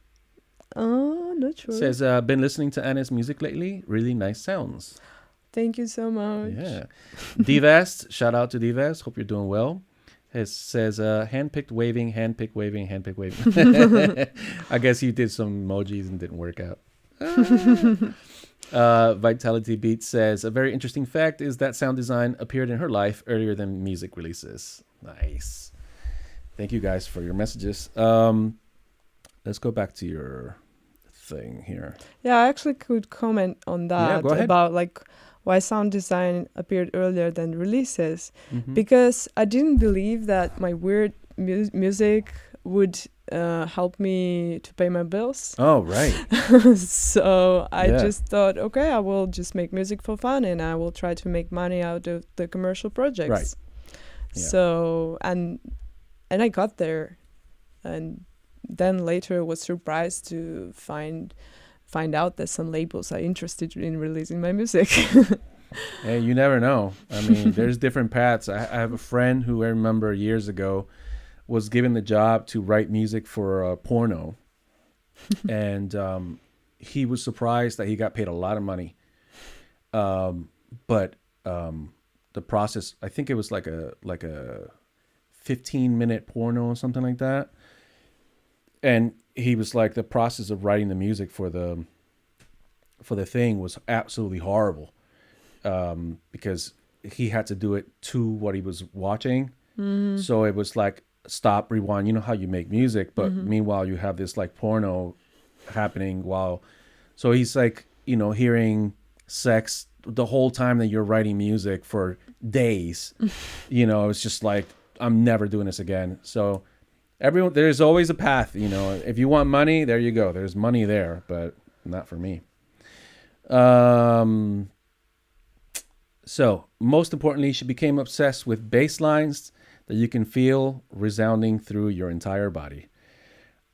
Not sure. Says, been listening to Anna's music lately. Really nice sounds. Thank you so much. Yeah. Divast, shout out to Divast. Hope you're doing well. It says, handpicked waving. I guess he did some emojis and didn't work out. Vitality Beat says, a very interesting fact is that sound design appeared in her life earlier than music releases. Nice. Thank you guys for your messages. Let's go back to your thing here. Yeah, I actually could comment on that about like why sound design appeared earlier than releases, Mm-hmm. because I didn't believe that my weird music would help me to pay my bills. Oh, right. So I Yeah. just thought, okay, I will just make music for fun, and I will try to make money out of the commercial projects. Right. Yeah. So and I got there, and then later was surprised to find out that some labels are interested in releasing my music. Hey, you never know. I mean, there's different paths. I have a friend who I remember years ago was given the job to write music for porno, and he was surprised that he got paid a lot of money. But the process, I think it was like a 15-minute porno or something like that. And he was like, the process of writing the music for the thing was absolutely horrible, because he had to do it to what he was watching. Mm-hmm. So it was like stop, rewind. You know how you make music, but Mm-hmm. meanwhile you have this like porno happening while. So he's like, hearing sex the whole time that you're writing music for days. It's just like, I'm never doing this again. So there's always a path. If you want money, there you go. There's money there, but not for me. So most importantly, she became obsessed with bass lines that you can feel resounding through your entire body.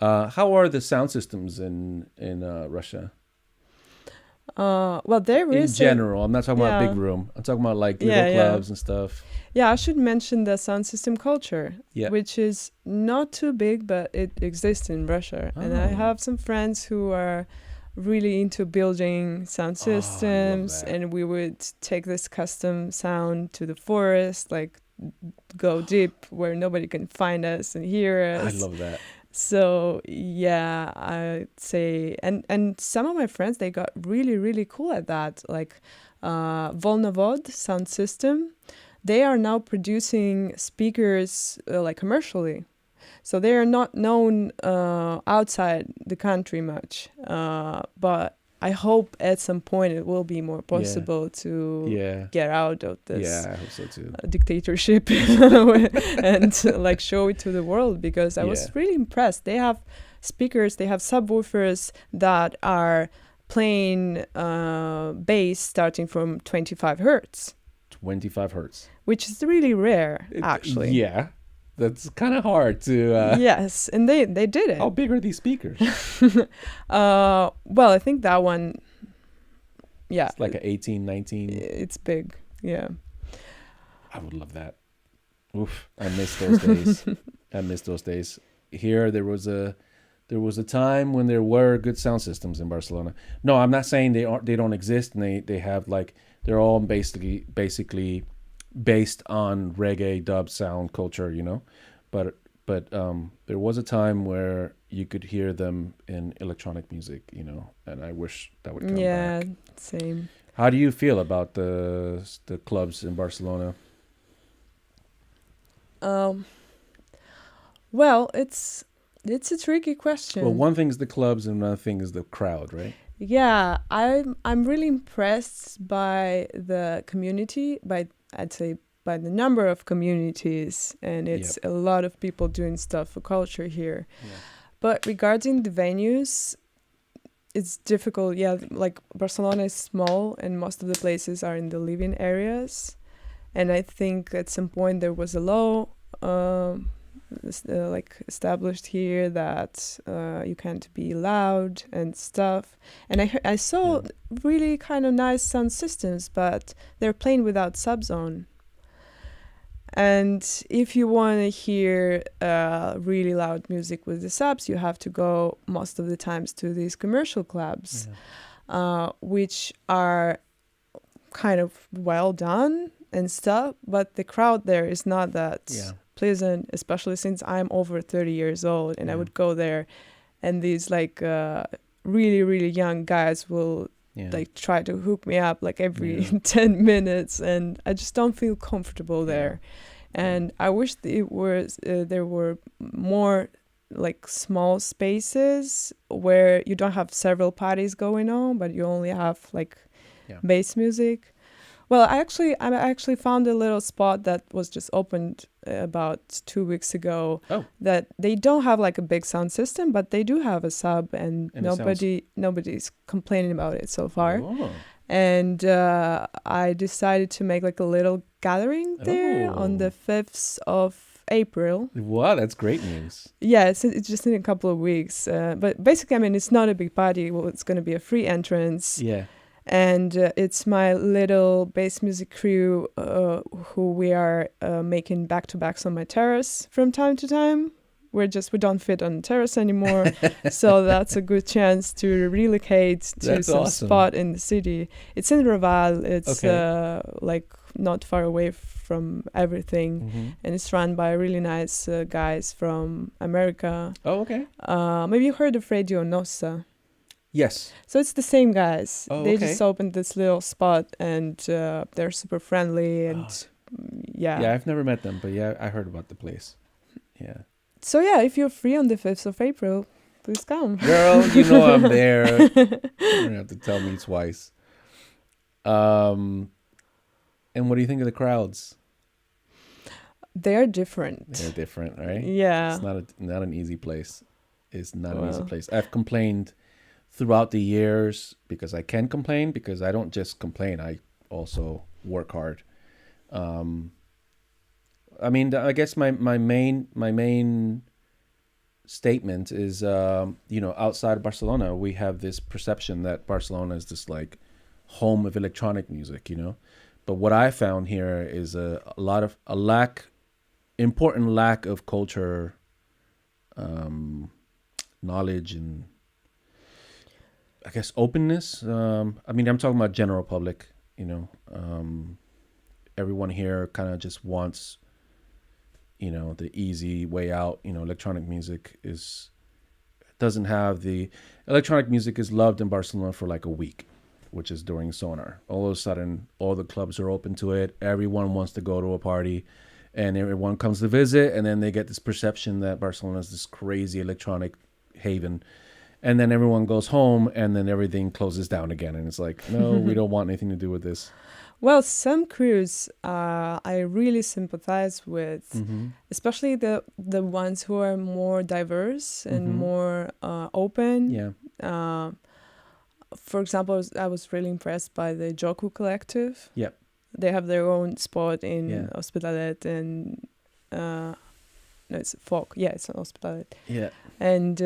How are the sound systems in Russia? Well, there In is general, I'm not talking about yeah. big room. I'm talking about like little Yeah, clubs and stuff. I should mention the sound system culture, Yeah. which is not too big, but it exists in Russia. And I Oh. have some friends who are really into building sound Oh, I love systems, that. and we would take this custom sound to the forest, like go deep where nobody can find us and hear I us. love that. So yeah, I'd say, and some of my friends, they got really, really cool at that, like Volnovod sound system. They are now producing speakers like commercially. So they are not known outside the country much, but I hope at some point it will be more possible to Yeah. get out of this Yeah, I hope so too. dictatorship and like show it to the world, because I was Yeah. really impressed. They have speakers, they have subwoofers that are playing bass starting from 25 hertz, 25 hertz. which is really rare, actually. Yeah. That's kind of hard to. Yes, and they did it. How big are these speakers? Well, I think that one, yeah, It's like an 18, 19. it's big. Yeah. I would love that. Oof, I miss those days. I miss those days. Here, there was a time when there were good sound systems in Barcelona. No, I'm not saying they don't exist, and they have like, they're all basically based on reggae dub sound culture, but there was a time where you could hear them in electronic music, and I wish that would come Yeah, back. same. How do you feel about the clubs in Barcelona? Well, it's a tricky question. Well, one thing is the clubs and another thing is the crowd, right? Yeah, I'm really impressed by the community, I'd say by the number of communities, and it's a lot of people doing stuff for culture here. Yeah. But regarding the venues, it's difficult. Yeah, like Barcelona is small, and most of the places are in the living areas. And I think at some point there was a law established here that you can't be loud and stuff. And I saw really kind of nice sound systems, but they're playing without subs on. And if you want to hear really loud music with the subs, you have to go most of the times to these commercial clubs, which are kind of well done and stuff, but the crowd there is not that pleasant, especially since I'm over 30 years old, and I would go there, and these like really, really young guys will like try to hook me up like every 10 minutes, and I just don't feel comfortable there. And I wish it was there were more like small spaces where you don't have several parties going on, but you only have like bass music. Well, I actually found a little spot that was just opened about 2 weeks ago. Oh. That they don't have like a big sound system, but they do have a sub, and nobody's complaining about it so far. Oh. And I decided to make like a little gathering there on the 5th of April. Wow, that's great news. Yeah, it's just in a couple of weeks. But basically, I mean, it's not a big party. Well, it's going to be a free entrance. Yeah. And it's my little bass music crew who we are making back-to-backs on my terrace from time to time. We don't fit on the terrace anymore. So that's a good chance to relocate to some spot in the city. It's in Raval. It's like not far away from everything. And it's run by really nice guys from America. Oh, okay. Maybe you heard of Radio Nossa. Yes. So it's the same guys. Oh, they just opened this little spot, and they're super friendly. And Yeah, I've never met them, but yeah, I heard about the place. Yeah. So yeah, if you're free on the 5th of April, please come. Girl, you know I'm there. You don't have to tell me twice. And what do you think of the crowds? They're different. They're different, right? Yeah. It's not an easy place. It's not an easy place. I've complained throughout the years, because I can complain, because I don't just complain. I also work hard. I mean, I guess my main statement is, outside of Barcelona, we have this perception that Barcelona is this like home of electronic music, But what I found here is a important lack of culture, knowledge, and I guess openness. I mean, I'm talking about general public, everyone here kind of just wants, the easy way out. Electronic music electronic music is loved in Barcelona for like a week, which is during Sonar. All of a sudden, all the clubs are open to it. Everyone wants to go to a party, and everyone comes to visit, and then they get this perception that Barcelona is this crazy electronic haven. And then everyone goes home, and then everything closes down again. And it's like, no, we don't want anything to do with this. Well, some crews I really sympathize with, especially the ones who are more diverse and more open. Yeah. For example, I was really impressed by the Joku Collective. Yeah. They have their own spot in Hospitalet, and no, it's Folk. Yeah, it's an Hospitalet. Yeah. And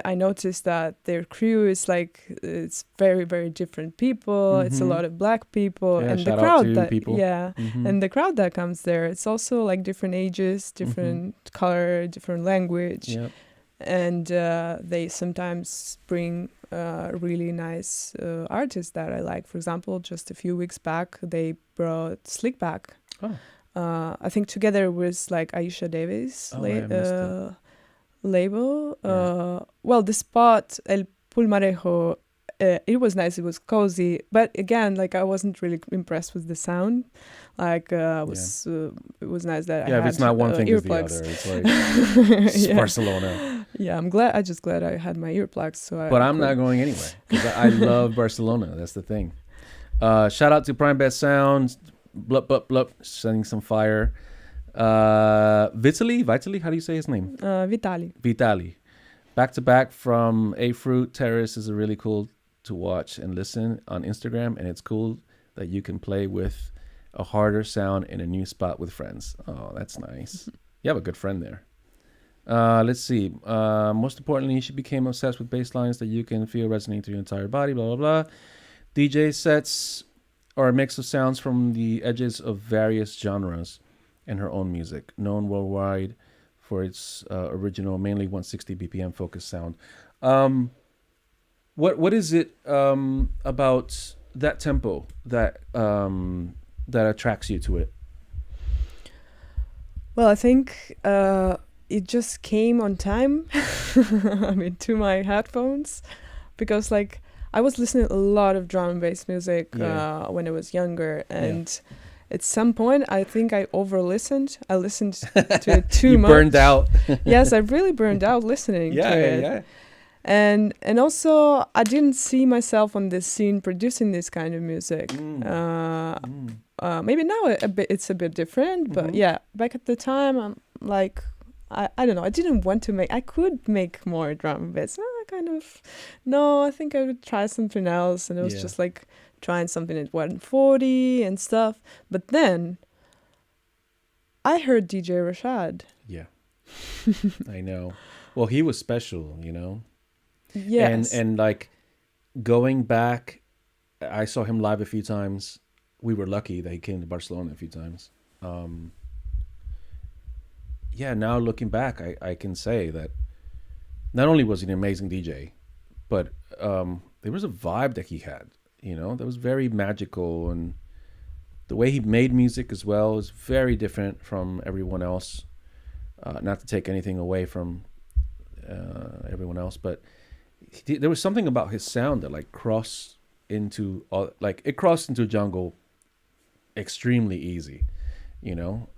I noticed that their crew is it's very, very different people. It's a lot of black people, and the crowd and the crowd that comes there, it's also like different ages, different color, different language. Yeah. And they sometimes bring really nice artists that I like. For example, just a few weeks back, they brought Slickback. Oh. I think together with like Aisha Davis label. Well, the spot El Pulmarejo, it was nice. It was cozy, but again, like I wasn't really impressed with the sound. Like it was nice that I had if it's not one thing, it's the earplugs. other. It's like it's Barcelona. Yeah, I'm just glad I had my earplugs. But I'm not going anywhere because I love Barcelona. That's the thing. Shout out to Prime Best Sounds. Blup, blup, blup. Sending some fire. Vitaly, how do you say his name? Vitali. Back to back from A.Fruit. Terrace is really cool to watch and listen on Instagram, and it's cool that you can play with a harder sound in a new spot with friends. Oh, that's nice. You have a good friend there. Let's see. Most importantly, she became obsessed with bass lines that you can feel resonating through your entire body, blah, blah, blah. DJ sets are a mix of sounds from the edges of various genres and her own music, known worldwide for its original, mainly 160 BPM focused sound. What is it about that tempo that attracts you to it? Well, I think it just came on time. I mean, to my headphones, because like I was listening to a lot of drum and bass music when I was younger, and at some point I think I over-listened. I listened to it too much. You burned out. Yes, I really burned out listening to it. And also I didn't see myself on this scene producing this kind of music. Maybe now it's a bit different, but yeah, back at the time I'm like, I don't know, I didn't want to make, I could make more drum bits. I think I would try something else, and it was just like trying something at 140 and stuff. But then I heard DJ Rashad. Yeah. I know. Well, he was special, you know. Yes. And like going back, I saw him live a few times. We were lucky that he came to Barcelona a few times. Now looking back, I can say that not only was he an amazing DJ, but there was a vibe that he had, you know, that was very magical, and the way he made music as well is very different from everyone else. Not to take anything away from everyone else, but there was something about his sound that like crossed into jungle extremely easy, you know.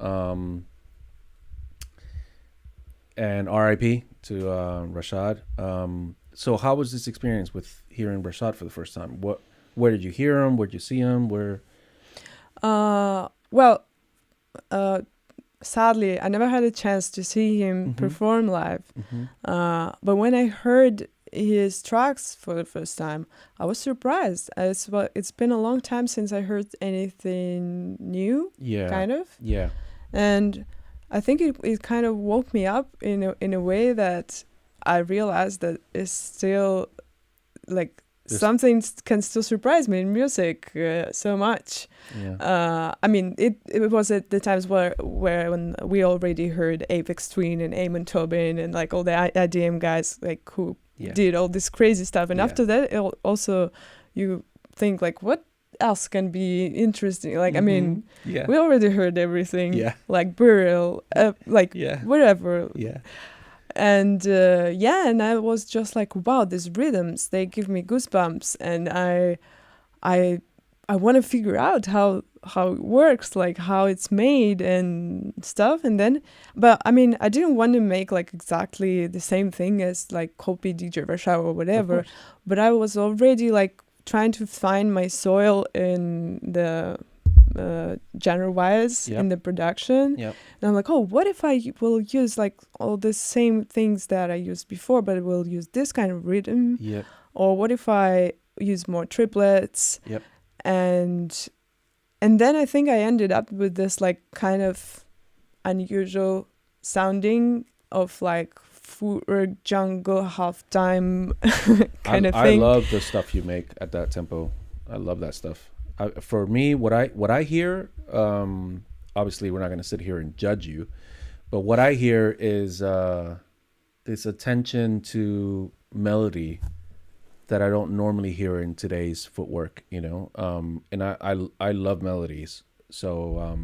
And R.I.P. to Rashad. So how was this experience with hearing Rashad for the first time? Where did you hear him? Where did you see him? Sadly, I never had a chance to see him perform live. But when I heard his tracks for the first time, I was surprised. It's been a long time since I heard anything new, kind of. Yeah. And I think it kind of woke me up in a way that I realized that it's still like something can still surprise me in music so much. Yeah. I mean, it was at the times where when we already heard Aphex Twin and Eamon Tobin and like all the IDM guys like who did all this crazy stuff, and after that also you think like, what else can be interesting? Like, I mean, we already heard everything, like Burial, whatever. Yeah. And and I was just like, wow, these rhythms, they give me goosebumps, and I want to figure out how it works, like how it's made and stuff. And then, but I mean, I didn't want to make like exactly the same thing as like copy DJ Rashad or whatever, but I was already like trying to find my soil in the genre-wise in the production. And I'm like, what if I will use like all the same things that I used before, but I will use this kind of rhythm? Or what if I use more triplets? And then I think I ended up with this like kind of unusual sounding of like Footwork, jungle, halftime kind of thing. I love the stuff you make at that tempo. I love that stuff. For me, what I hear, obviously we're not going to sit here and judge you, but what I hear is this attention to melody that I don't normally hear in today's footwork, you know. And I love melodies, so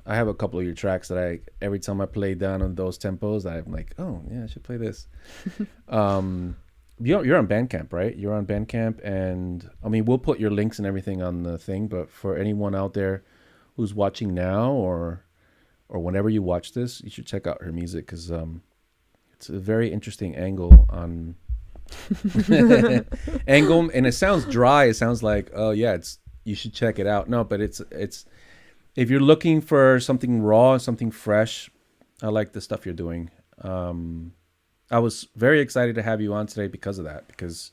I have a couple of your tracks that every time I play down on those tempos, I'm like, oh yeah, I should play this. You're on Bandcamp, right? You're on Bandcamp, and I mean, we'll put your links and everything on the thing, but for anyone out there who's watching now or whenever you watch this, you should check out her music, because it's a very interesting angle on angle, and it sounds dry. It sounds like, oh yeah, you should check it out. No, but it's if you're looking for something raw, something fresh, I like the stuff you're doing. I was very excited to have you on today because of that, because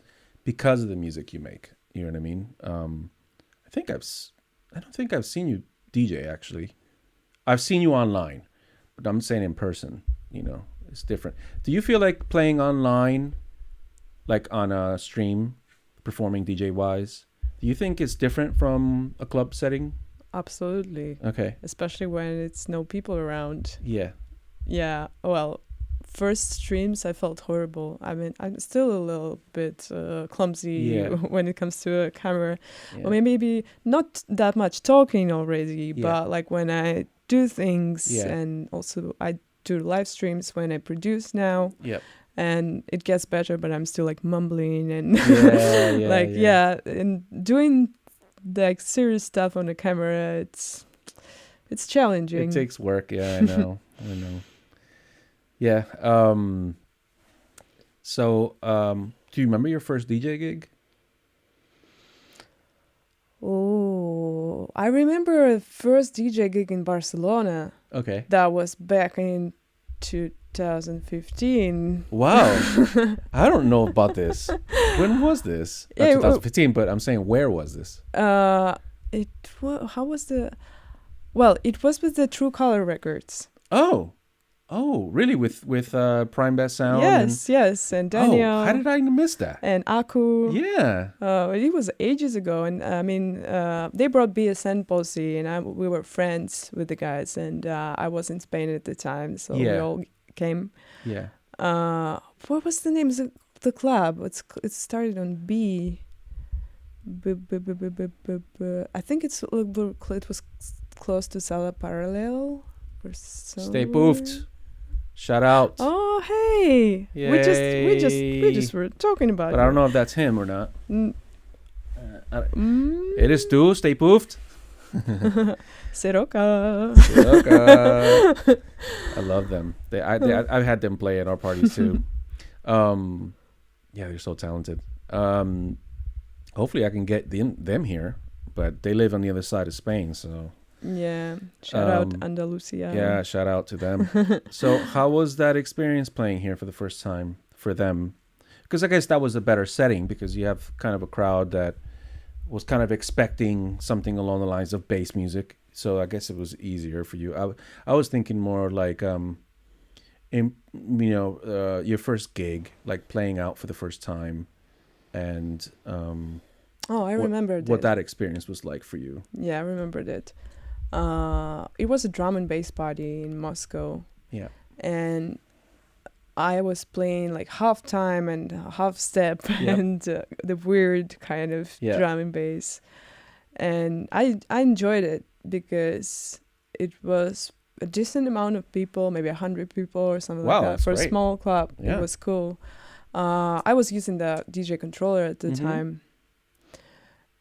of the music you make. You know what I mean? I don't think I've seen you DJ, actually. I've seen you online, but I'm saying in person, you know, it's different. Do you feel like playing online, like on a stream, performing DJ wise? Do you think it's different from a club setting? Absolutely. Okay. Especially when it's no people around. Yeah. Yeah. Well, first streams I felt horrible. I mean, I'm still a little bit clumsy when it comes to a camera. Or maybe not that much talking already, but like when I do things, and also I do live streams when I produce now. And it gets better, but I'm still like mumbling and and doing like serious stuff on the camera, it's challenging. It takes work. I know. Yeah. So, do you remember your first DJ gig? Oh, I remember the first DJ gig in Barcelona. Okay. That was back in 2015. Wow. I don't know about this. When was this? Not Yeah, 2015, but I'm saying where was this? It was, how was the? Well, it was with the True Color Records. Oh. Oh, really? With Prime Best Sound? Yes, and Daniel. Oh, how did I miss that? And Aku. Yeah. It was ages ago, and I mean, they brought BSN Posse, and we were friends with the guys, and I was in Spain at the time, so we all came. Yeah. What was the name of the club? It started on B. I think it was close to Sala Parallel or somewhere. Stay poofed. Shout out. Oh, hey. Yay. We just were talking about But I don't know if that's him or not. Mm. It is too. Stay poofed. Siroka. I love them. I've had them play at our parties too. Yeah, they're so talented. Hopefully I can get them here, but they live on the other side of Spain, so yeah. Shout out Andalusia. Yeah, shout out to them. So how was that experience playing here for the first time for them? Because I guess that was a better setting because you have kind of a crowd that was kind of expecting something along the lines of bass music. So I guess it was easier for you. I was thinking more like, your first gig, like playing out for the first time, and I remembered what that experience was like for you. Yeah, I remembered it. It was a drum and bass party in Moscow. Yeah, and I was playing like halftime and halfstep and the weird kind of drum and bass, and I enjoyed it because it was a decent amount of people, maybe 100 people or something like that for a small club. Yeah. It was cool. I was using the DJ controller at the time.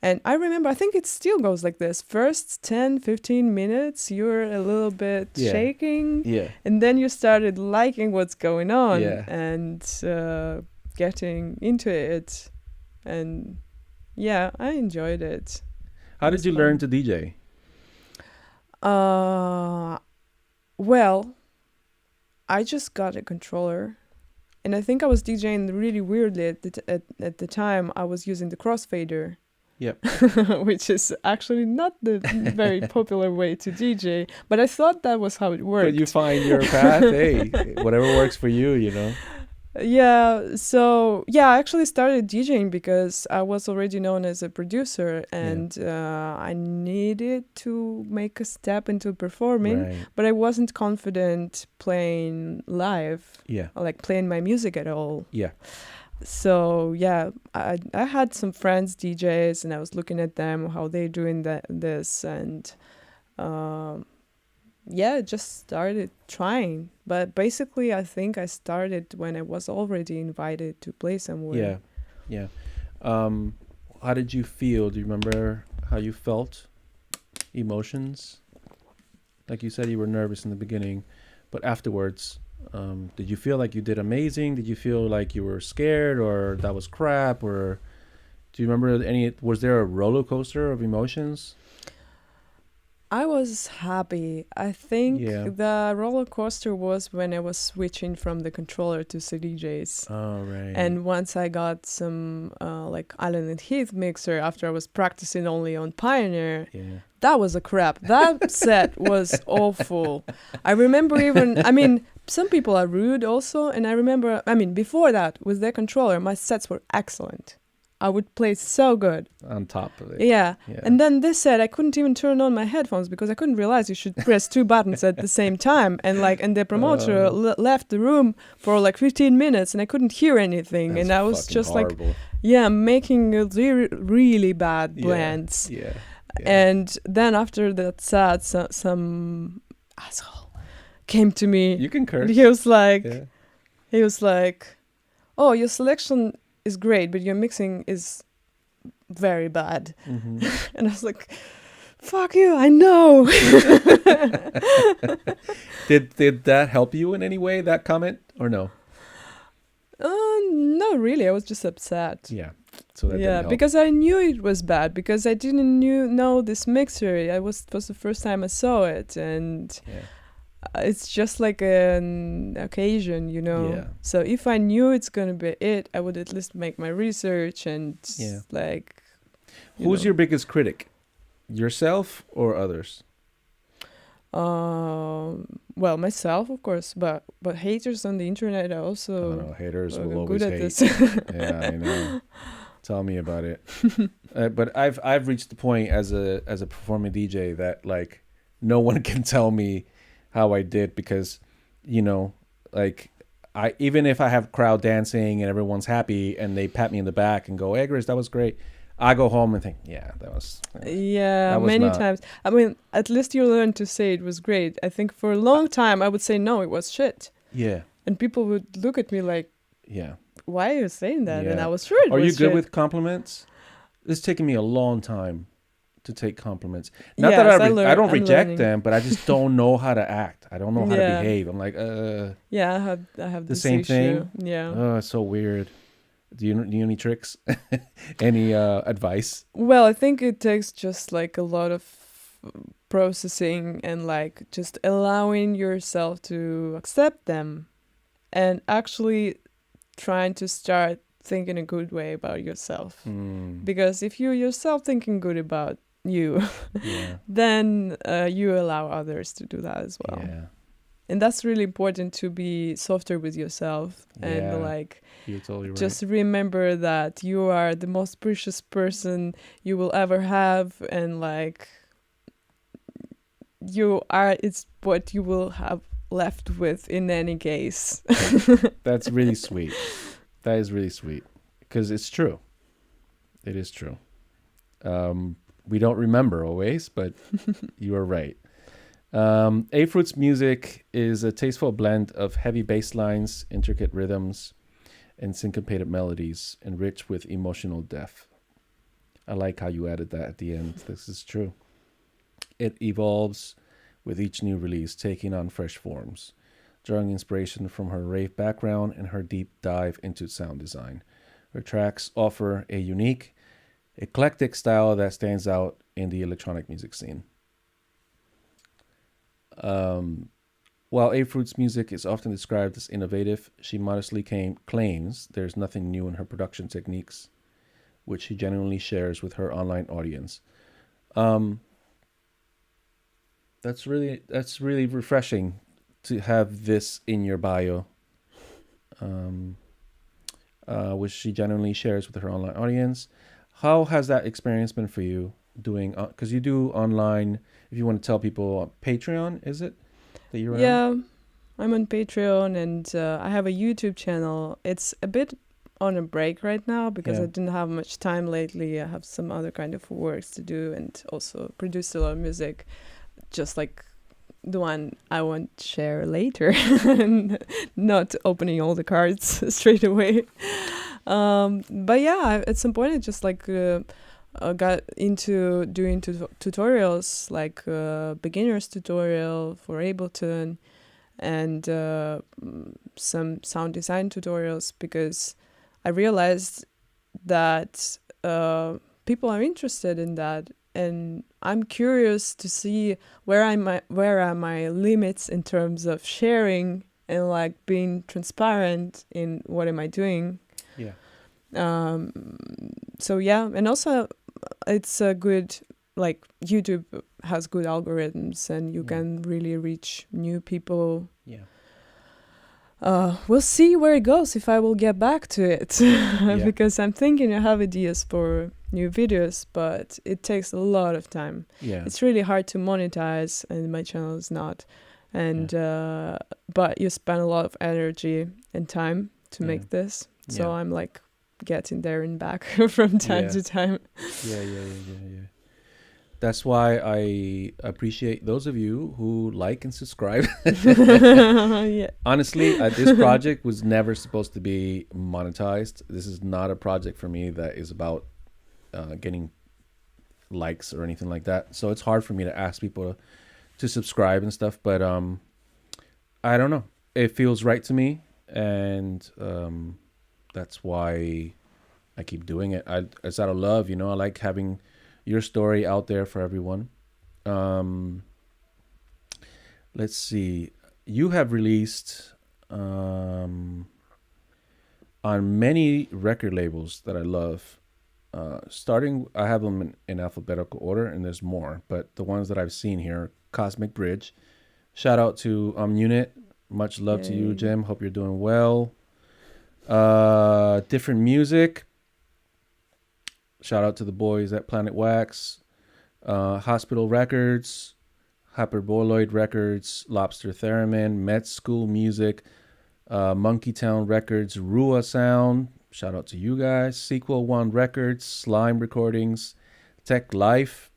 And I remember, I think it still goes like this. First 10, 15 minutes, you're a little bit shaking. Yeah. And then you started liking what's going on and getting into it. And yeah, I enjoyed it. How did you learn to DJ? Well, I just got a controller. And I think I was DJing really weirdly at the time. I was using the crossfader. Yep. Which is actually not the very popular way to DJ, but I thought that was how it worked. But you find your path, hey, whatever works for you, Yeah, so I actually started DJing because I was already known as a producer, and I needed to make a step into performing, but I wasn't confident playing live, like playing my music at all. Yeah. So I had some friends DJs, and I was looking at them how they're doing this, and just started trying. But basically, I think I started when I was already invited to play somewhere. Yeah. How did you feel? Do you remember how you felt? Emotions? Like you said, you were nervous in the beginning, but afterwards. Did you feel like you did amazing? Did you feel like you were scared or that was crap? Or do you remember was there a roller coaster of emotions? I was happy. I think the roller coaster was when I was switching from the controller to CDJs. Oh, right. And once I got some like Island and Heath mixer after I was practicing only on Pioneer, that was a crap. That set was awful. I remember some people are rude also. And I remember, before that, with their controller, my sets were excellent. I would play so good. On top of it. Yeah. And then this set, I couldn't even turn on my headphones because I couldn't realize you should press two buttons at the same time. And the promoter left the room for like 15 minutes and I couldn't hear anything. And I was just horrible. Making really bad blends. Yeah. And then after that set, some asshole came to me. You can curse. He was like, oh, your selection is great, but your mixing is very bad. Mm-hmm. And I was like, fuck you, I know. Did that help you in any way, that comment, or no? No, really. I was just upset. Yeah. So that didn't help. Because I knew it was bad, because I didn't know this mixer. It was the first time I saw it, and it's just like an occasion, Yeah. So if I knew it's gonna be it, I would at least make my research and like. Who's your biggest critic? Yourself or others? Well, myself, of course, but haters on the internet are also haters will always good at hate. this. Yeah, I know. Tell me about it. But I've reached the point as a performing DJ that like no one can tell me how I did, because like I, even if I have crowd dancing and everyone's happy and they pat me in the back and go, "Hey, Gris, that was great," I go home and think, that was many times. I mean, at least you learn to say it was great. I think for a long time I would say no, it was shit. Yeah. And people would look at me like, why are you saying that? Yeah. And I was sure it was Are you good shit. with compliments? It's taken me a long time to take compliments. Not that I don't reject them, but I just don't know how to act. I don't know how to behave. I'm like, I have the same issue. thing. Yeah. Oh, it's so weird. Do you any tricks? Any advice? Well, I think it takes just like a lot of processing and like just allowing yourself to accept them, and actually trying to start thinking a good way about yourself. Because if you yourself thinking good about you, then you allow others to do that as well. Yeah. And that's really important, to be softer with yourself and like you're totally right. Just remember that you are the most precious person you will ever have, and like it's what you will have left with in any case. That's really sweet. That is really sweet, because it's true. It is true. We don't remember always, but you are right. A.Fruit's music is a tasteful blend of heavy bass lines, intricate rhythms, and syncopated melodies, enriched with emotional depth. I like how you added that at the end. This is true. It evolves with each new release, taking on fresh forms, drawing inspiration from her rave background and her deep dive into sound design. Her tracks offer a unique, eclectic style that stands out in the electronic music scene. While A.Fruit's music is often described as innovative, she modestly claims there's nothing new in her production techniques, which she genuinely shares with her online audience. That's really refreshing to have this in your bio, which she genuinely shares with her online audience. How has that experience been for you doing, because you do online, if you want to tell people, Patreon, is it that you're on? Yeah, I'm on Patreon, and I have a YouTube channel. It's a bit on a break right now because I didn't have much time lately. I have some other kind of works to do, and also produce a lot of music, just like the one I want to share later, and not opening all the cards straight away. But yeah, at some point I just like got into doing tutorials, like beginner's tutorial for Ableton, and some sound design tutorials, because I realized that people are interested in that, and I'm curious to see where are my limits in terms of sharing and like being transparent in what am I doing. Yeah. So yeah, and also it's a good, like, YouTube has good algorithms, and you can really reach new people. Yeah. We'll see where it goes, if I will get back to it. Because I'm thinking I have ideas for new videos, but it takes a lot of time. Yeah. It's really hard to monetize, and my channel is not. And but you spend a lot of energy and time to make this. So I'm like getting there and back from time to time. Yeah. That's why I appreciate those of you who like and subscribe. Honestly, this project was never supposed to be monetized. This is not a project for me that is about getting likes or anything like that. So it's hard for me to ask people to subscribe and stuff. But I don't know. It feels right to me. And That's why I keep doing it. It's out of love, you know. I like having your story out there for everyone. Let's see. You have released on many record labels that I love. Starting, I have them in alphabetical order, and there's more. But the ones that I've seen here, Cosmic Bridge. Shout out to Unit. Much love to you, Jim. Hope you're doing well. Different Music. Shout out to the boys at Planet Wax. Hospital Records. Hyperboloid Records. Lobster Theremin. Met School Music. Monkey Town Records. Rua Sound. Shout out to you guys. Sequel One Records. Slime Recordings. Tech Life.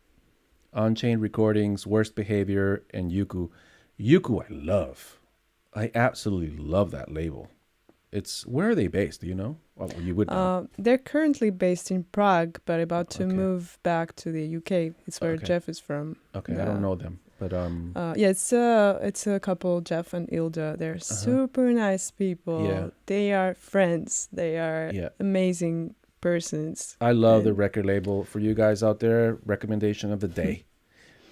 Unchained Recordings. Worst Behavior. And Yuku. Yuku I love. I absolutely love that label. Where are they based? Do you know? Well, you would know. They're currently based in Prague, but about to move back to the UK. It's where Jeff is from. Okay, I don't know them, but yeah, it's a couple, Jeff and Ilda. They're super nice people. Yeah. They are friends. They are amazing persons. I love the record label. For you guys out there, recommendation of the day.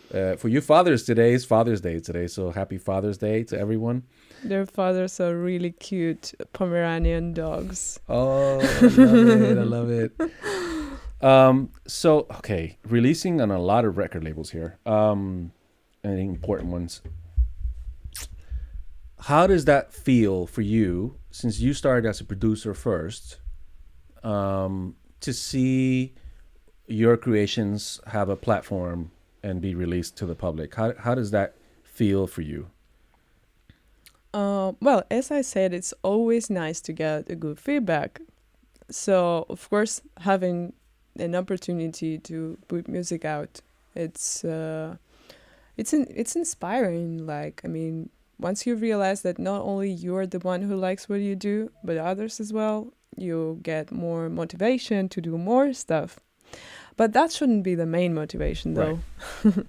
For you fathers, today is Father's Day today, so happy Father's Day to everyone. Their fathers are really cute Pomeranian dogs. Oh, I love it. So, okay, releasing on a lot of record labels here, and important ones. How does that feel for you, since you started as a producer first, to see your creations have a platform and be released to the public? How does that feel for you? Well, as I said, it's always nice to get a good feedback. So, of course, having an opportunity to put music out, it's inspiring. Like, I mean, once you realize that not only you're the one who likes what you do, but others as well, you get more motivation to do more stuff. But that shouldn't be the main motivation, though. Right.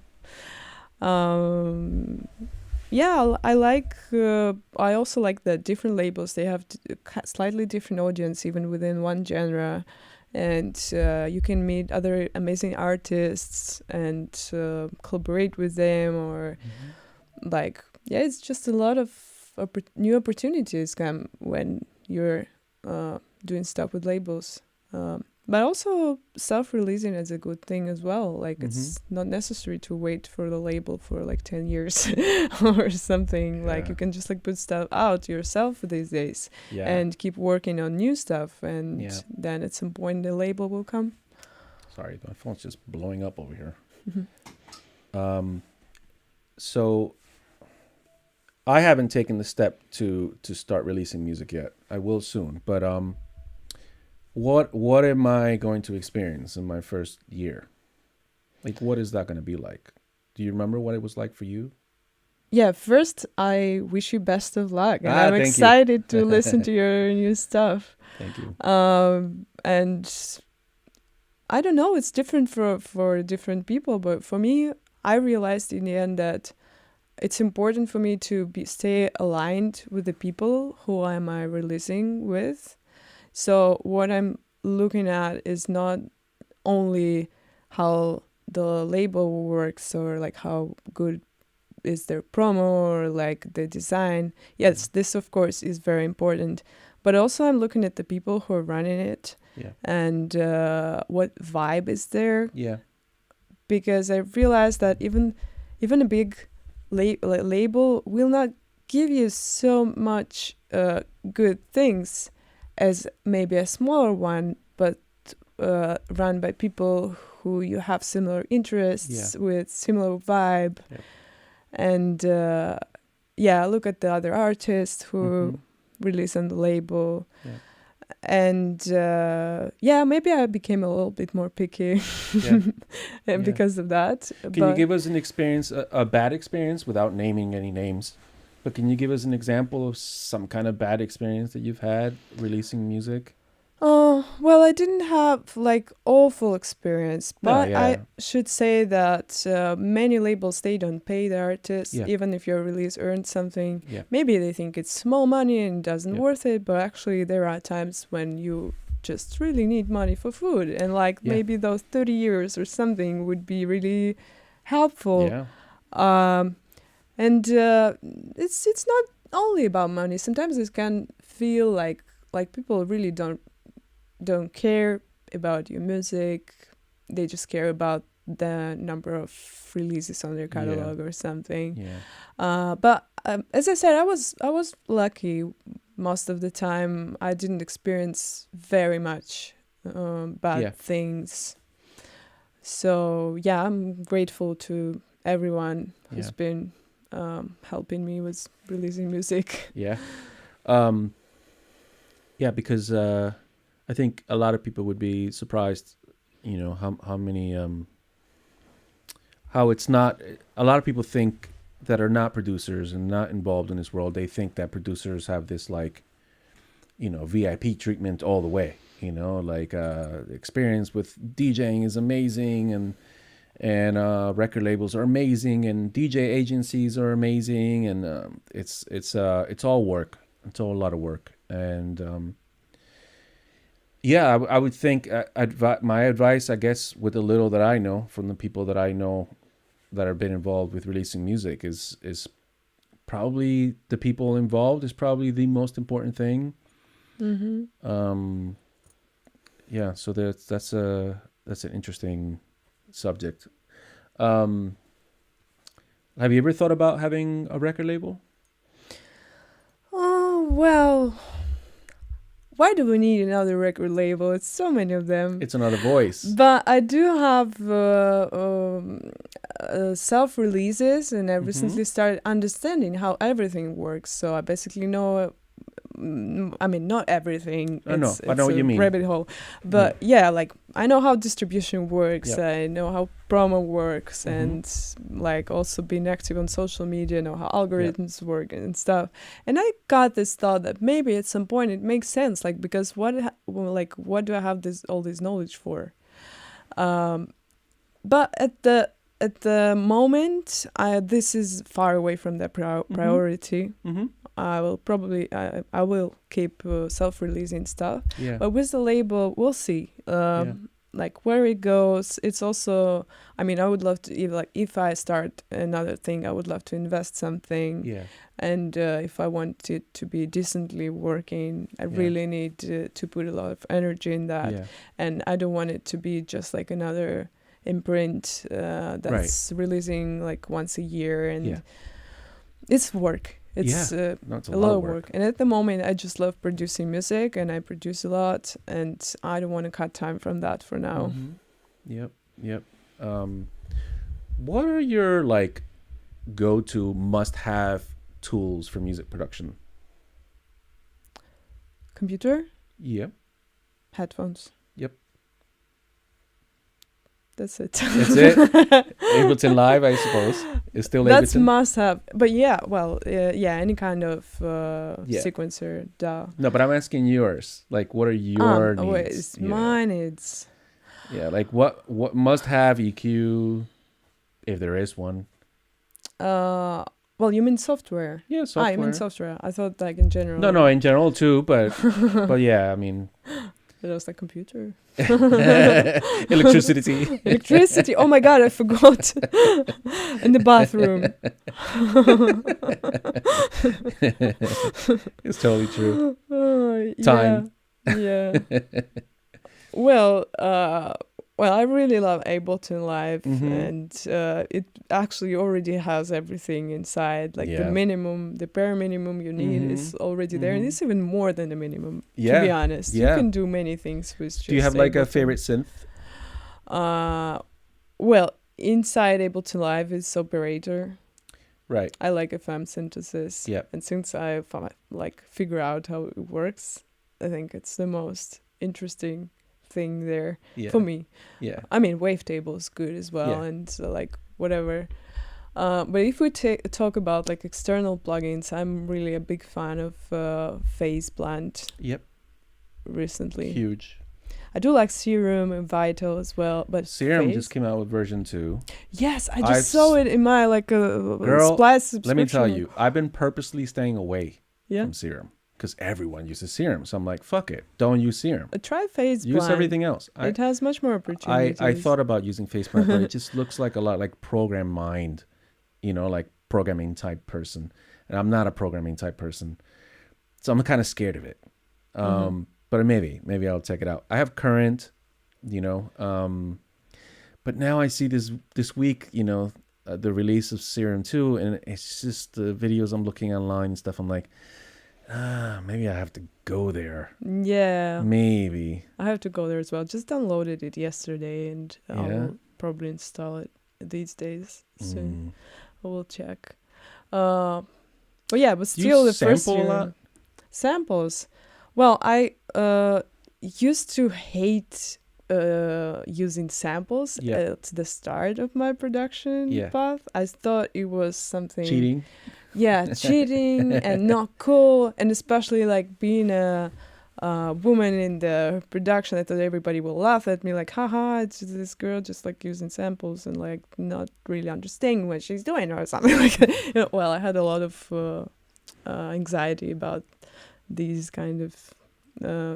Yeah, I also like the different labels. They have slightly different audience, even within one genre. And you can meet other amazing artists and collaborate with them. Or it's just a lot of new opportunities come when you're doing stuff with labels. But also self-releasing is a good thing as well. Like it's not necessary to wait for the label for like 10 years or something. Yeah. Like you can just like put stuff out yourself these days and keep working on new stuff. And then at some point the label will come. Sorry, my phone's just blowing up over here. So I haven't taken the step to start releasing music yet. I will soon, but What am I going to experience in my first year? Like, what is that going to be like? Do you remember what it was like for you? Yeah, first, I wish you best of luck. And I'm excited to listen to your new stuff. Thank you. And I don't know, it's different for different people. But for me, I realized in the end that it's important for me to stay aligned with the people who am I releasing with. So what I'm looking at is not only how the label works or like how good is their promo or like the design. Yes, this of course is very important, but also I'm looking at the people who are running it and what vibe is there. Yeah, because I realized that even a big label will not give you so much good things as maybe a smaller one, but run by people who you have similar interests with, similar vibe. Yep. And look at the other artists who release on the label. Yep. And maybe I became a little bit more picky because of that. Can you give us an experience, a bad experience, without naming any names? But can you give us an example of some kind of bad experience that you've had releasing music? Well, I didn't have like awful experience, No, but yeah. I should say that many labels, they don't pay the artists, Yeah. even if your release earned something. Yeah. Maybe they think it's small money and doesn't Yeah. worth it, but actually there are times when you just really need money for food, and like Yeah. maybe those 30 years or something would be really helpful. Yeah. And it's not only about money. Sometimes it can feel like people really don't care about your music. They just care about the number of releases on their catalog or something. Yeah. But as I said, I was lucky most of the time. I didn't experience very much bad things. So yeah, I'm grateful to everyone who's been helping me with releasing music. Yeah. Yeah, because I think a lot of people would be surprised, you know, how many how it's not. A lot of people think that are not producers and not involved in this world. They think that producers have this like, you know, VIP treatment all the way. You know, like the experience with DJing is amazing, and record labels are amazing, and DJ agencies are amazing, and it's all work. It's all a lot of work, and yeah, I would think my advice, I guess, with the little that I know from the people that I know that have been involved with releasing music, is probably the people involved is probably the most important thing. Mm-hmm. Yeah, so that's an interesting subject. Have you ever thought about having a record label? Oh, well, why do we need another record label? It's so many of them. It's another voice. But I do have self-releases, and I recently started understanding how everything works. So I basically know, I mean, not everything. I know what you mean. Rabbit hole. But yeah, like I know how distribution works. I know how promo works, and like also being active on social media, know how algorithms work and stuff. And I got this thought that maybe at some point it makes sense, like, because what do I have all this knowledge for? But at the moment, this is far away from the priority. I will keep self-releasing stuff. Yeah. But with the label, we'll see. Like where it goes. It's also, I mean, I would love to, if I start another thing, I would love to invest something. Yeah. And if I want it to be decently working, I really need to put a lot of energy in that. Yeah. And I don't want it to be just like another imprint that's releasing like once a year, and it's work. It's a lot of work. And at the moment, I just love producing music, and I produce a lot, and I don't want to cut time from that for now. Yep. What are your like go-to must-have tools for music production? Computer? Yep. Headphones. Yep. That's it. That's it? Ableton Live, I suppose. Is still Ableton? That's must have. But any kind of sequencer, duh. No, but I'm asking yours. Like, what are your needs? My needs. Yeah, like what must have EQ, if there is one? Well, you mean software? Yeah, software. You mean software. I thought like in general. No, in general too, but yeah, I mean. It was like computer. Electricity. Electricity. Oh my God, I forgot. In the bathroom. It's totally true. Time. Yeah. Well, I really love Ableton Live, and it actually already has everything inside. Like the bare minimum you need is already there, and it's even more than the minimum. To be honest, you can do many things with just. Do you have like a favorite synth? Well, inside Ableton Live is Operator. Right. I like FM synthesis. Yeah. And since I figure out how it works, I think it's the most interesting thing there for me. Yeah. I mean, Wavetable is good as well, and whatever. But if we talk about like external plugins, I'm really a big fan of Phase Blend. Yep. recently. Huge. I do like Serum and Vital as well, but Serum Phase- just came out with version 2. Yes, I I've just saw it in my Girl, Splice subscription. Let me tell you, I've been purposely staying away Yeah. from Serum because everyone uses Serum. So I'm like, fuck it, don't use Serum. Try Phase Use Blind. everything else. It has much more opportunities. I thought about using Facebook, but it just looks like a lot like Program Mind, like programming type person. And I'm not a programming type person. So I'm kind of scared of it. But maybe I'll check it out. I have Current, but now I see this week, the release of Serum 2, and it's just the videos I'm looking online and stuff. I'm like, maybe I have to go there. Yeah. Maybe. I have to go there as well. Just downloaded it yesterday, and I'll probably install it these days soon. I will check. But still the first year. A lot? Samples. Well, I used to hate using samples at the start of my production path. I thought it was something cheating. Yeah, cheating and not cool, and especially like being a woman in the production. I thought everybody will laugh at me, like, haha, it's this girl just like using samples and like not really understanding what she's doing or something like that. Well, I had a lot of anxiety about these kind of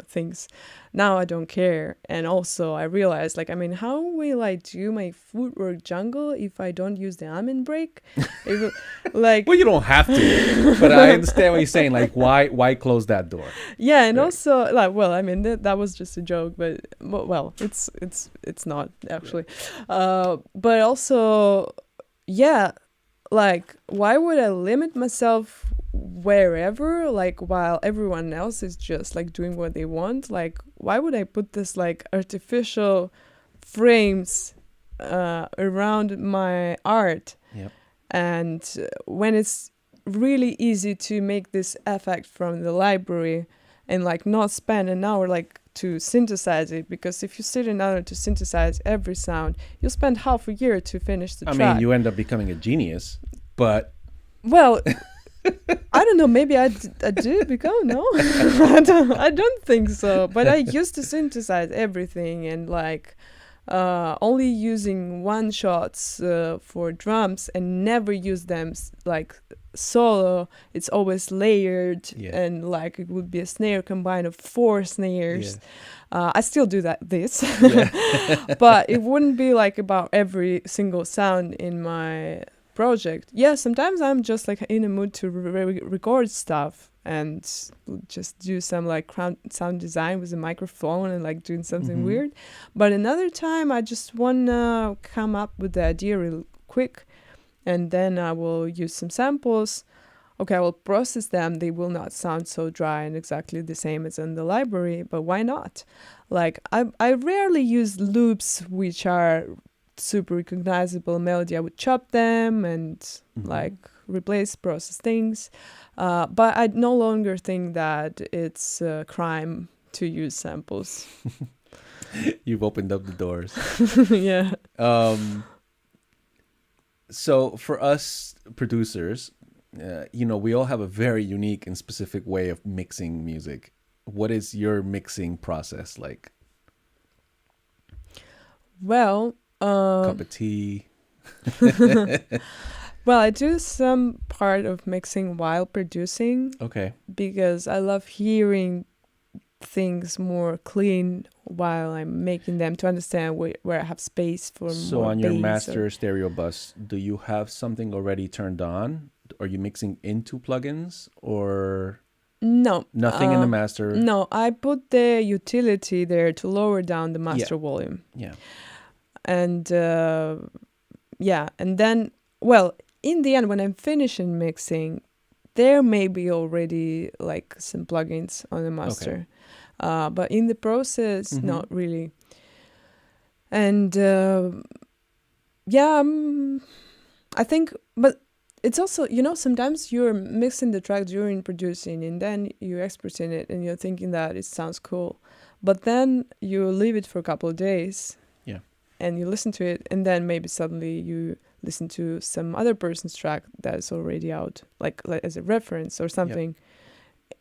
things. Now I don't care. And also I realized, like, how will I do my footwork jungle if I don't use the almond break? Well, you don't have to, but I understand what you're saying. Like, why close that door? Yeah, and also, like, well, that was just a joke, but well, it's not actually. But also, yeah, like, why would I limit myself wherever, like, while everyone else is just like doing what they want? Like, why would I put this like artificial frames around my art? Yep. And when it's really easy to make this effect from the library and like not spend an hour like to synthesize it, because if you sit an hour to synthesize every sound, you'll spend half a year to finish the track. You end up becoming a genius, but well, I don't know, maybe I do become, no? I don't think so, but I used to synthesize everything and like only using one shots for drums and never use them like solo. It's always layered, and like it would be a snare combined of 4 snares. I still do this, but it wouldn't be like about every single sound in my project. Sometimes I'm just like in a mood to record stuff and just do some like sound design with a microphone and like doing something weird. But another time I just wanna come up with the idea real quick, and then I will use some samples. Okay, I will process them. They will not sound so dry and exactly the same as in the library, but why not? Like, I rarely use loops which are super recognizable melody. I would chop them and like replace, process things. But I no longer think that it's a crime to use samples. You've opened up the doors. Yeah. So for us producers, we all have a very unique and specific way of mixing music. What is your mixing process like? Well, cup of tea. Well, I do some part of mixing while producing. Okay. Because I love hearing things more clean while I'm making them, to understand where I have space for more bass. So on your master stereo bus, do you have something already turned on? Are you mixing into plugins or? No. Nothing in the master? No, I put the utility there to lower down the master volume. Yeah. And and then, well, in the end, when I'm finishing mixing, there may be already like some plugins on the master. Okay. But in the process, not really. And I think, but it's also, sometimes you're mixing the track during producing and then you're exporting it and you're thinking that it sounds cool. But then you leave it for a couple of days. Yeah. And you listen to it, and then maybe suddenly you listen to some other person's track that's already out, like as a reference or something.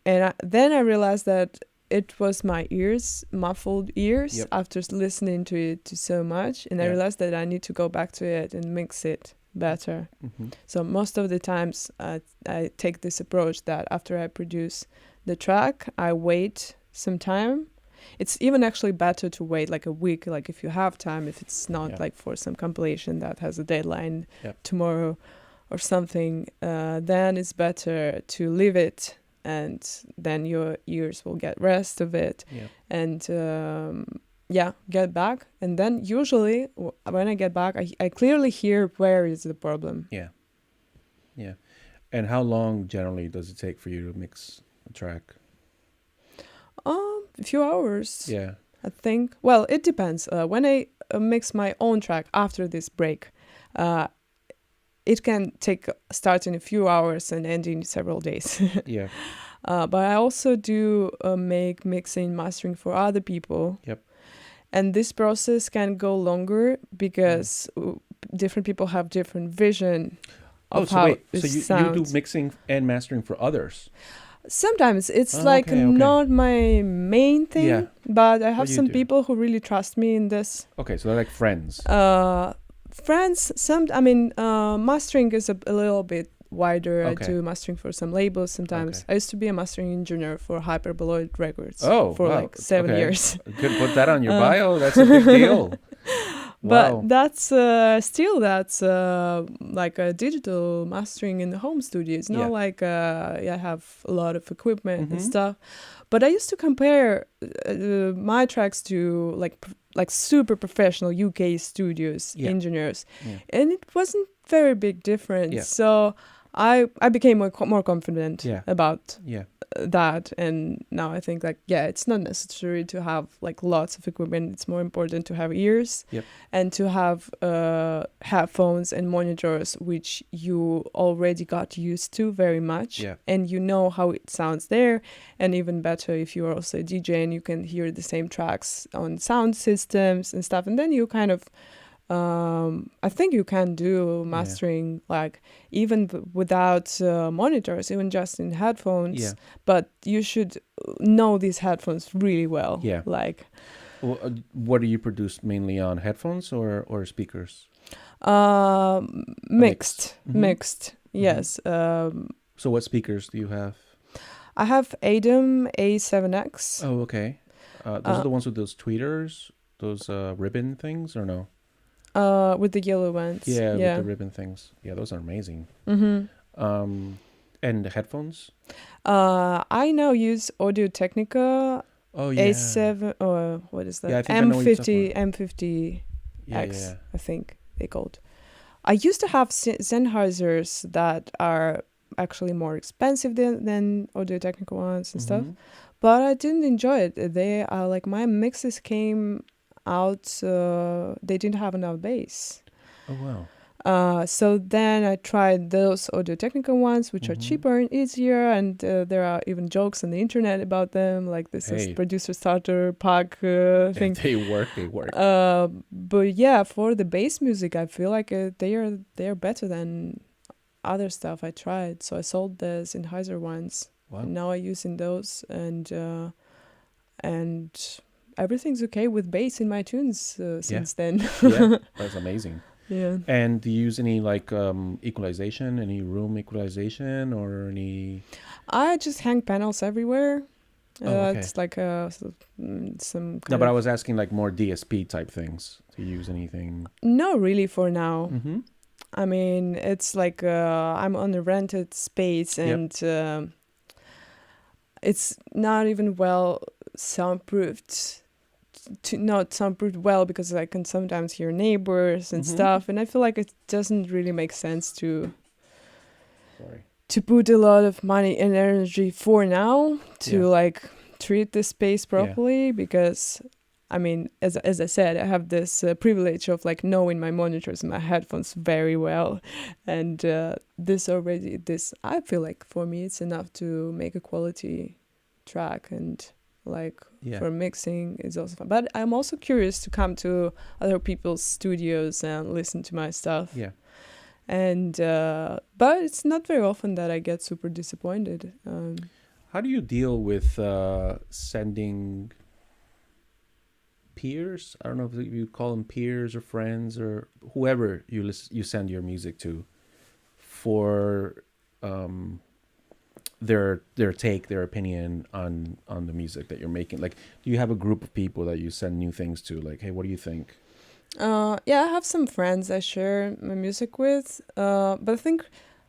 Yep. And then I realized that it was my ears, muffled ears, Yep. after listening to it so much, and I Yeah. realized that I need to go back to it and mix it better. Mm-hmm. So most of the times I take this approach that after I produce the track, I wait some time. It's even actually better to wait like a week, like if you have time, if it's not Yeah. like for some compilation that has a deadline Yep. tomorrow or something, then it's better to leave it, and then your ears will get rest of it, Yeah. and get back. And then usually when I get back, I clearly hear where is the problem. Yeah. Yeah. And how long generally does it take for you to mix a track? A few hours, Yeah. I think. Well, it depends. When I mix my own track after this break, it can start in a few hours and end in several days. Yeah. But I also do make mixing, mastering for other people. Yep. And this process can go longer because different people have different vision of how it so you sounds. do mixing and mastering for others? Sometimes it's Okay. not my main thing, Yeah. but I have you some do? people who really trust me in this. Okay, so they're like friends. Friends, mastering is a little bit wider. Okay. I do mastering for some labels sometimes. Okay. I used to be a mastering engineer for Hyperboloid Records for wow. like 7 Okay. years. Could put that on your bio. That's a big deal. But Wow. that's like a digital mastering in the home studio. It's not Yeah. like I have a lot of equipment and Mhm. stuff. But I used to compare my tracks to like super professional UK studios engineers, and it wasn't very big difference. Yeah. So I became more confident about Yeah. that, and now I think it's not necessary to have like lots of equipment. It's more important to have ears and to have headphones and monitors which you already got used to very much, and you know how it sounds there. And even better if you're also a DJ and you can hear the same tracks on sound systems and stuff, and then you kind of I think you can do mastering like even without monitors, even just in headphones. But you should know these headphones really well. Like, what do you produce mainly on headphones or speakers? Mixed. Mm-hmm. Mixed. Yes. So what speakers do you have? I have ADAM A7X. Oh, okay. Those are the ones with those tweeters, those ribbon things, or no? With the yellow ones. Yeah, with the ribbon things. Yeah, those are amazing. Mm-hmm. And the headphones? I now use Audio-Technica. Oh, yeah. A7, or what is that? Yeah, I think I know what you're talking M50X, yeah. I think they called. I used to have Sennheisers that are actually more expensive than Audio-Technica ones and stuff, but I didn't enjoy it. They are like, my mixes came out, they didn't have enough bass. Oh, wow. So then I tried those Audio-Technica ones, which are cheaper and easier, and there are even jokes on the internet about them, like this is producer starter pack thing. They work. But yeah, for the bass music, I feel like they are better than other stuff I tried. So I sold the Sennheiser ones. Wow. And now I'm using those, and everything's okay with bass in my tunes since then. Yeah, that's amazing. Yeah. And do you use any like equalization, any room equalization, or any? I just hang panels everywhere. Okay. It's like some. No, but I was asking like more DSP type things. Do you use anything? No, really, for now. Mm-hmm. I mean, it's like I'm on a rented space, and it's not even well soundproofed. Not soundproofed well, because I can sometimes hear neighbors and stuff, and I feel like it doesn't really make sense to put a lot of money and energy for now to like treat the space properly, because I mean, as I said, I have this privilege of like knowing my monitors and my headphones very well, and this I feel like for me it's enough to make a quality track, and like for mixing is also fun. But I'm also curious to come to other people's studios and listen to my stuff. Yeah. And but it's not very often that I get super disappointed. how do you deal with sending peers? I don't know if you call them peers or friends or whoever you send your music to for their take, their opinion on the music that you're making. Like, do you have a group of people that you send new things to? Like, hey, what do you think? Yeah, I have some friends I share my music with. But I think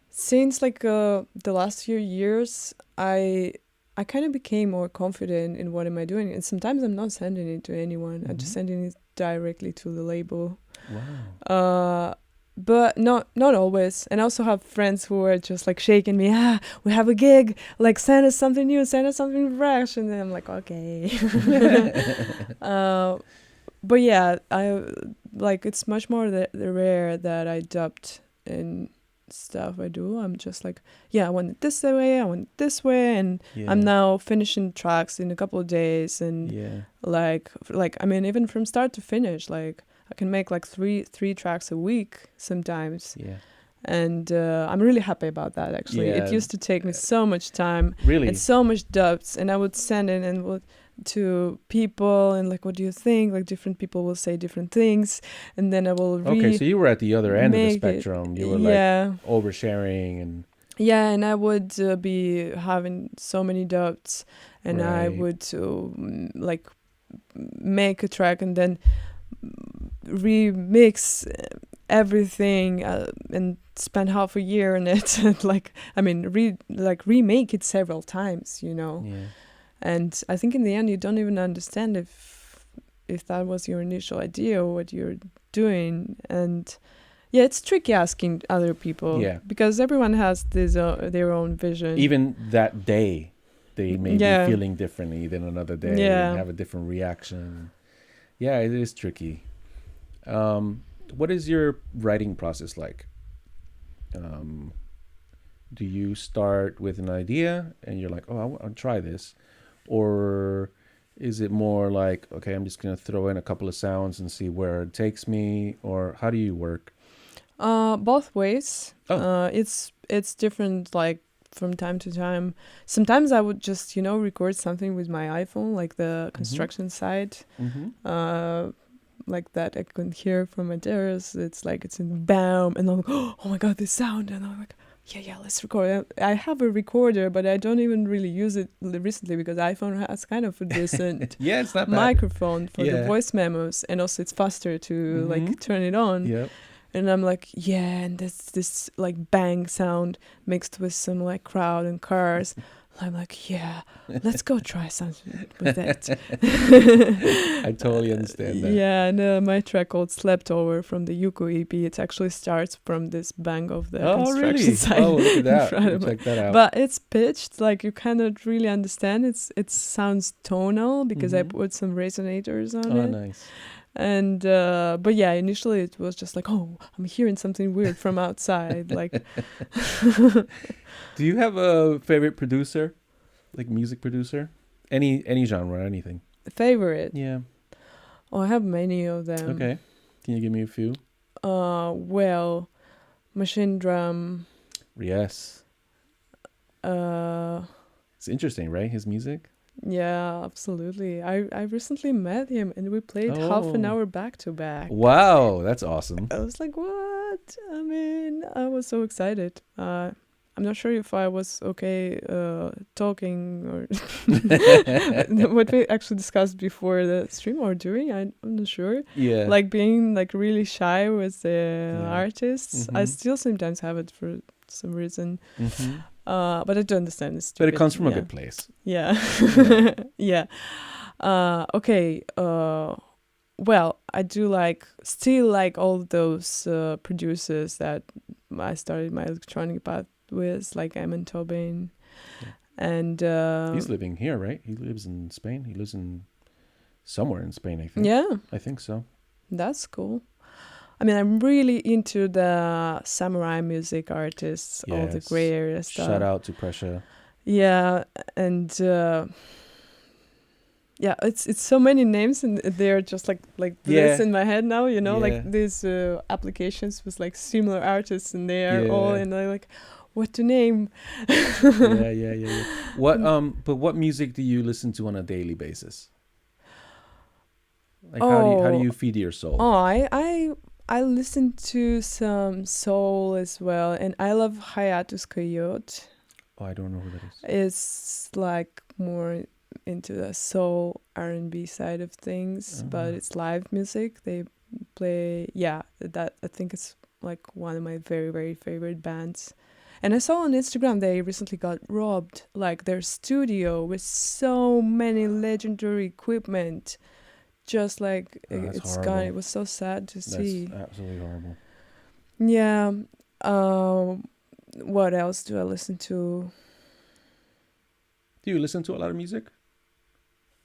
since like the last few years, I kind of became more confident in what am I doing, and sometimes I'm not sending it to anyone. I'm just sending it directly to the label. Wow. But not always. And I also have friends who are just like shaking me. We have a gig. Like, send us something new. Send us something fresh. And then I'm like, okay. But yeah, I like it's much more the rare that I dubbed in stuff I do. I'm just like, yeah, I want it this way. I want it this way, and I'm now finishing tracks in a couple of days. And like I mean, even from start to finish, like. I can make like three tracks a week sometimes. Yeah. And I'm really happy about that, actually. Yeah. It used to take me so much time. Really? And so much dubs. And I would send it to people and like, what do you think? Like, different people will say different things. And then I will Okay, so you were at the other end of the spectrum. You were like oversharing and... Yeah, and I would be having so many dubs. And I would like make a track and then... remix everything and spend half a year on it and like I mean remake it several times, you know. And I think in the end you don't even understand if that was your initial idea or what you're doing. And it's tricky asking other people because everyone has their own vision. Even that day they may be feeling differently than another day and have a different reaction. Yeah, it is tricky. What is your writing process like? Do you start with an idea and you're like, oh, I'll try this? Or is it more like, okay, I'm just going to throw in a couple of sounds and see where it takes me? Or how do you work? Both ways. It's different, like, from time to time. Sometimes I would just, record something with my iPhone, like the construction site. Like that I can hear from my terrace. It's like it's in BAM, and I'm like, oh my god, this sound, and I'm like, yeah, let's record. I have a recorder, but I don't even really use it recently because iPhone has kind of a decent it's not microphone for the voice memos, and also it's faster to like turn it on. Yep. And I'm like, and this like bang sound mixed with some like crowd and cars. I'm like, let's go try something with that. I totally understand that. Yeah, and my track called Slept Over from the Yuko EP, it actually starts from this bang of the construction site. Oh, look at that. Check that out. But it's pitched, like you cannot really understand. It sounds tonal because I put some resonators on it. Oh, nice. And but initially it was just like, oh, I'm hearing something weird from outside. Like, do you have a favorite producer, like music producer, any genre, anything? Favorite? Yeah. Oh, I have many of them. Okay, can you give me a few? Well, Machine Drum. Yes. It's interesting, right? His music. Yeah, absolutely. I recently met him and we played half an hour back to back. Wow, that's awesome. I was like, what? I mean, I was so excited. I'm not sure if I was okay talking or what we actually discussed before the stream or during. I'm not sure. Yeah. Like being like really shy with the artists. I still sometimes have it for some reason. But I do understand it's stupid. But it comes from a good place. Yeah. Okay. Well, I do still like all those producers that I started my electronic path with, like Eamon Tobin. Yeah. And he's living here, right? He lives in Spain. He lives in somewhere in Spain, I think. Yeah. I think so. That's cool. I mean, I'm really into the samurai music artists, all the gray area stuff. Shout out to Pressure. Yeah, and it's so many names, and they're just like this in my head now. Like these applications with like similar artists, and they are all, and I'm like, what to name. Yeah. What music do you listen to on a daily basis? Like how do Oh, you feed your soul? oh, I listen to some soul as well, and I love Hiatus Coyote. Oh, I don't know who that is. It's like more into the soul R&B side of things, but it's live music. They play, yeah, that I think it's like one of my very, very favorite bands. And I saw on Instagram they recently got robbed, like their studio with so many legendary equipment. Just like That's it's horrible. gone. It was so sad to see. That's absolutely horrible. Yeah. What else do I listen to? Do you listen to a lot of music?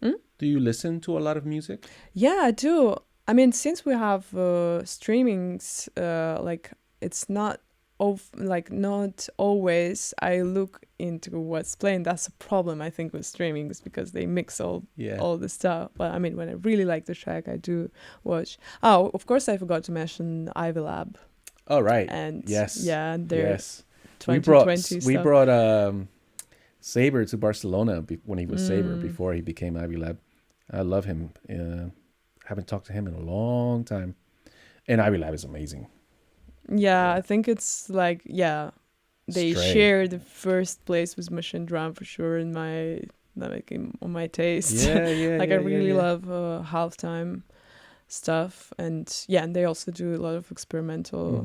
Hmm? Do you listen to a lot of music? Yeah, I do. I mean, since we have streamings, like it's not not always I look into what's playing. That's a problem I think with streamings because they mix all the stuff. But I mean, when I really like the track, I do watch. Oh, of course, I forgot to mention Ivy Lab. Oh right. And yes. Yeah, their yes. 2020 we brought Saber to Barcelona when he was Saber before he became Ivy Lab. I love him. Haven't talked to him in a long time. And Ivy Lab is amazing. Yeah, I think it's like, yeah, they share the first place with Machine Drum for sure in my on my taste. Yeah. Like I really love halftime stuff, and they also do a lot of experimental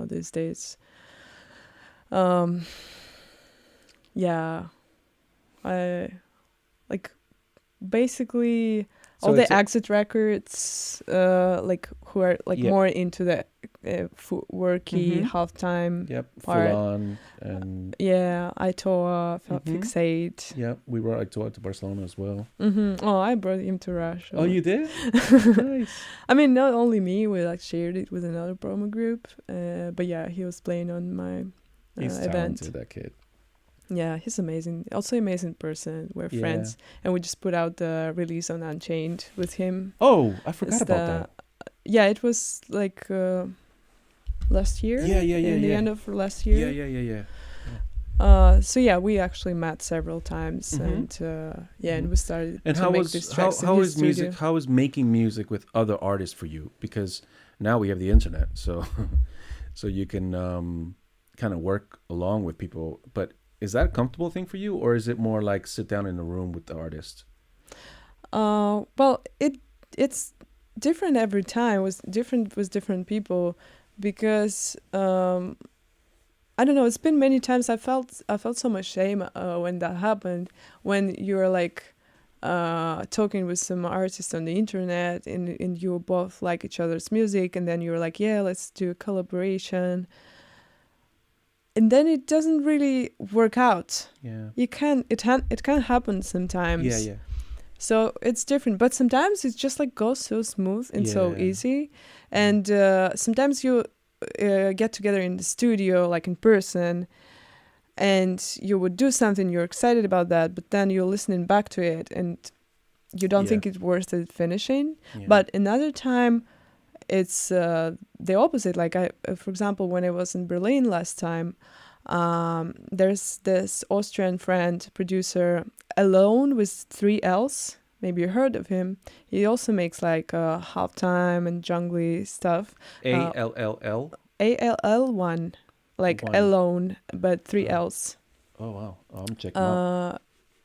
these days. I like basically all the Exit Records, like who are like more into the footworky halftime part. Full on and Itoa, Fixate. Yeah, we brought Itoa to Barcelona as well. Oh, I brought him to Russia. Oh, you did? Nice. I mean, not only me, we like shared it with another promo group. But yeah, he was playing on my He's event. Talented, that kid. Yeah, he's amazing. Also amazing person. We're friends. And we just put out the release on Unchained with him. Oh, I forgot about that. Yeah, it was like last year. In the end of last year. Yeah. So yeah, we actually met several times, and and we started to make these tracks how is music? How is making music with other artists for you? Because now we have the internet, so so you can kind of work along with people. But is that a comfortable thing for you, or is it more like sit down in a room with the artist? Well, it's different every time. It was different with different people, because I don't know. It's been many times I felt so much shame when that happened. When you're like talking with some artist on the internet, and you both like each other's music, and then you're like, yeah, let's do a collaboration. And then it doesn't really work out. Yeah. It can happen sometimes. Yeah. So it's different, but sometimes it just like goes so smooth and so easy. And sometimes you get together in the studio, like in person, and you would do something, you're excited about that, but then you're listening back to it and you don't think it's worth it finishing. Yeah. But another time, it's the opposite. Like for example, when I was in Berlin last time, there's this Austrian friend, producer, Alone with 3 L's. Maybe you heard of him. He also makes like halftime and jungly stuff. ALLL? ALL1, like one. Alone, but 3 L's. Oh wow! I'm checking out.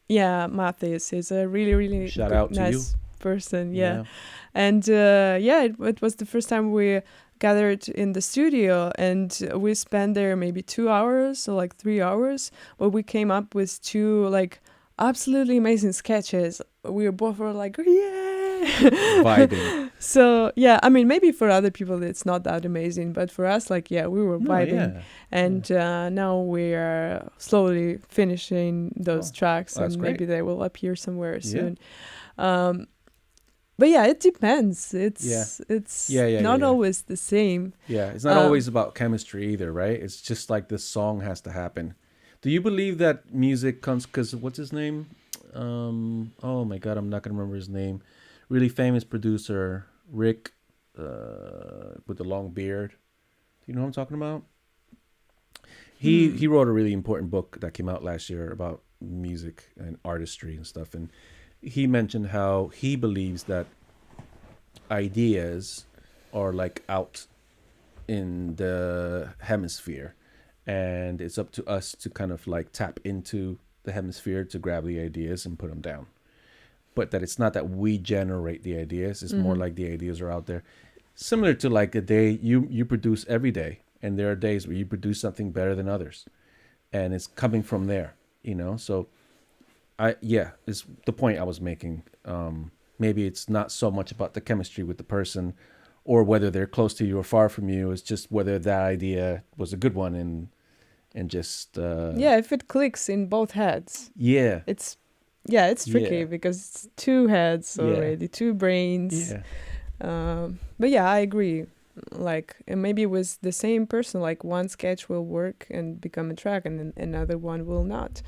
Yeah, Mathis is a really, really shout out to nice you. Person. Yeah. And it was the first time we gathered in the studio, and we spent there maybe 2 hours or like 3 hours, but we came up with 2 like absolutely amazing sketches. We were like, yeah, vibing. So yeah, I mean, maybe for other people it's not that amazing, but for us, like, yeah, we were vibing. And now we are slowly finishing those tracks, and maybe they will appear somewhere soon. But yeah, it depends. It's not always the same. Yeah, it's not always about chemistry either, right? It's just like the song has to happen. Do you believe that music comes, because what's his name? Oh my God, I'm not going to remember his name. Really famous producer, Rick, with the long beard. Do you know what I'm talking about? He wrote a really important book that came out last year about music and artistry and stuff, and he mentioned how he believes that ideas are like out in the hemisphere, and it's up to us to kind of like tap into the hemisphere to grab the ideas and put them down. But that it's not that we generate the ideas, it's more like the ideas are out there. Similar to like a day you produce every day, and there are days where you produce something better than others, and it's coming from there, so is the point I was making. Maybe it's not so much about the chemistry with the person or whether they're close to you or far from you. It's just whether that idea was a good one and just if it clicks in both heads. It's tricky because it's two heads already, two brains. But I agree. Like, and maybe with the same person, like one sketch will work and become a track, and then another one will not.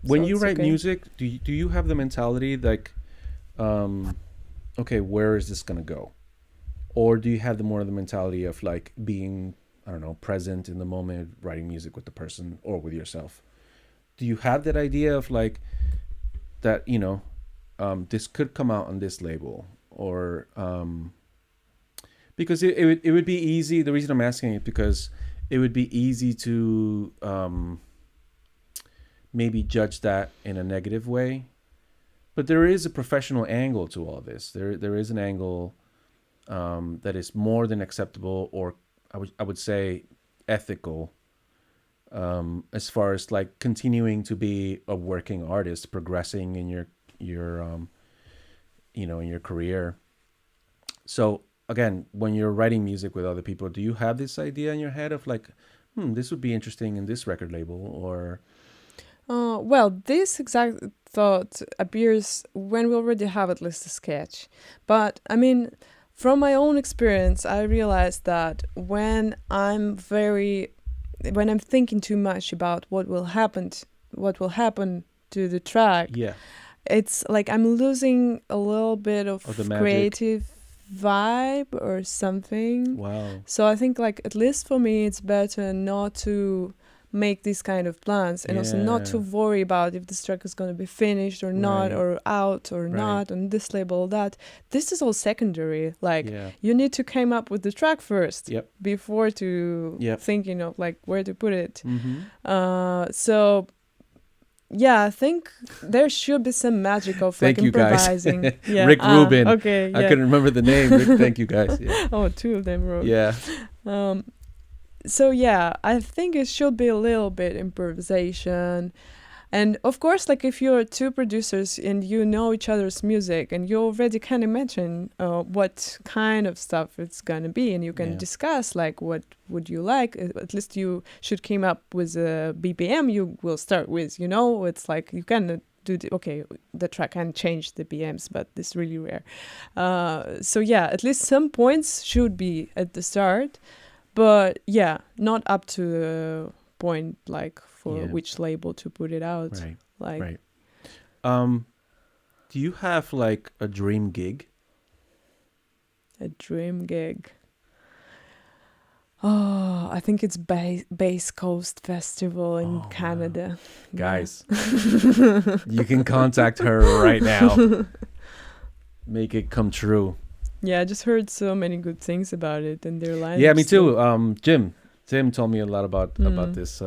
When you write music, do you have the mentality like, okay, where is this gonna go? Or do you have the mentality of like being, I don't know, present in the moment, writing music with the person or with yourself? Do you have that idea of like that, this could come out on this label, or because it would be easy. The reason I'm asking it because it would be easy to maybe judge that in a negative way, but there is a professional angle to all this. There is an angle that is more than acceptable, or I would say ethical, as far as like continuing to be a working artist, progressing in your in your career. So again, when you're writing music with other people, do you have this idea in your head of like, this would be interesting in this record label, or? Well, this exact thought appears when we already have at least a sketch. But I mean, from my own experience, I realized that when I'm thinking too much about what will happen to the track, it's like I'm losing a little bit of creative vibe or something. Wow. So I think like at least for me, it's better not to make these kind of plans, and also not to worry about if this track is going to be finished or not, or out or not on this label or that. This is all secondary. Like you need to come up with the track first before to thinking of like where to put it. So I think there should be some magic of like improvising. Rick Rubin. Okay, I couldn't remember the name. Rick, thank you guys. Oh, two of them wrote. So I think it should be a little bit improvisation. And of course, like if you're two producers and you know each other's music and you already can imagine what kind of stuff it's gonna be, and you can discuss like what would you like. At least you should come up with a BPM you will start with. It's like you can do the track can change the BPMs, but it's really rare. So at least some points should be at the start. But not up to the point like for which label to put it out. Right. Do you have like a dream gig? A dream gig. Oh, I think it's Bass Coast Festival in Canada. Wow. Guys, you can contact her right now. Make it come true. Yeah, I just heard so many good things about it and their lineup. Yeah, me too. Jim told me a lot about this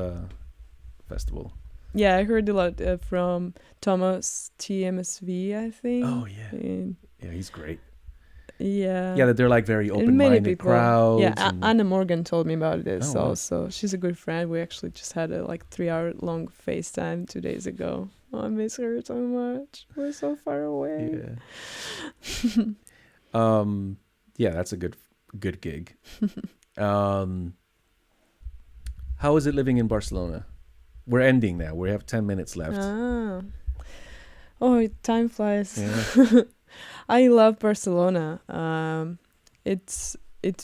festival. Yeah, I heard a lot from Thomas TMSV, I think. Oh yeah, yeah, he's great. Yeah, that they're like very open-minded crowds. Yeah, Anna Morgan told me about this also. She's a good friend. We actually just had a 3-hour-long FaceTime 2 days ago. Oh, I miss her so much. We're so far away. Yeah. That's a good gig. How is it living in Barcelona? We're ending now. We have 10 minutes left. Oh, time flies. Yeah. I love Barcelona. It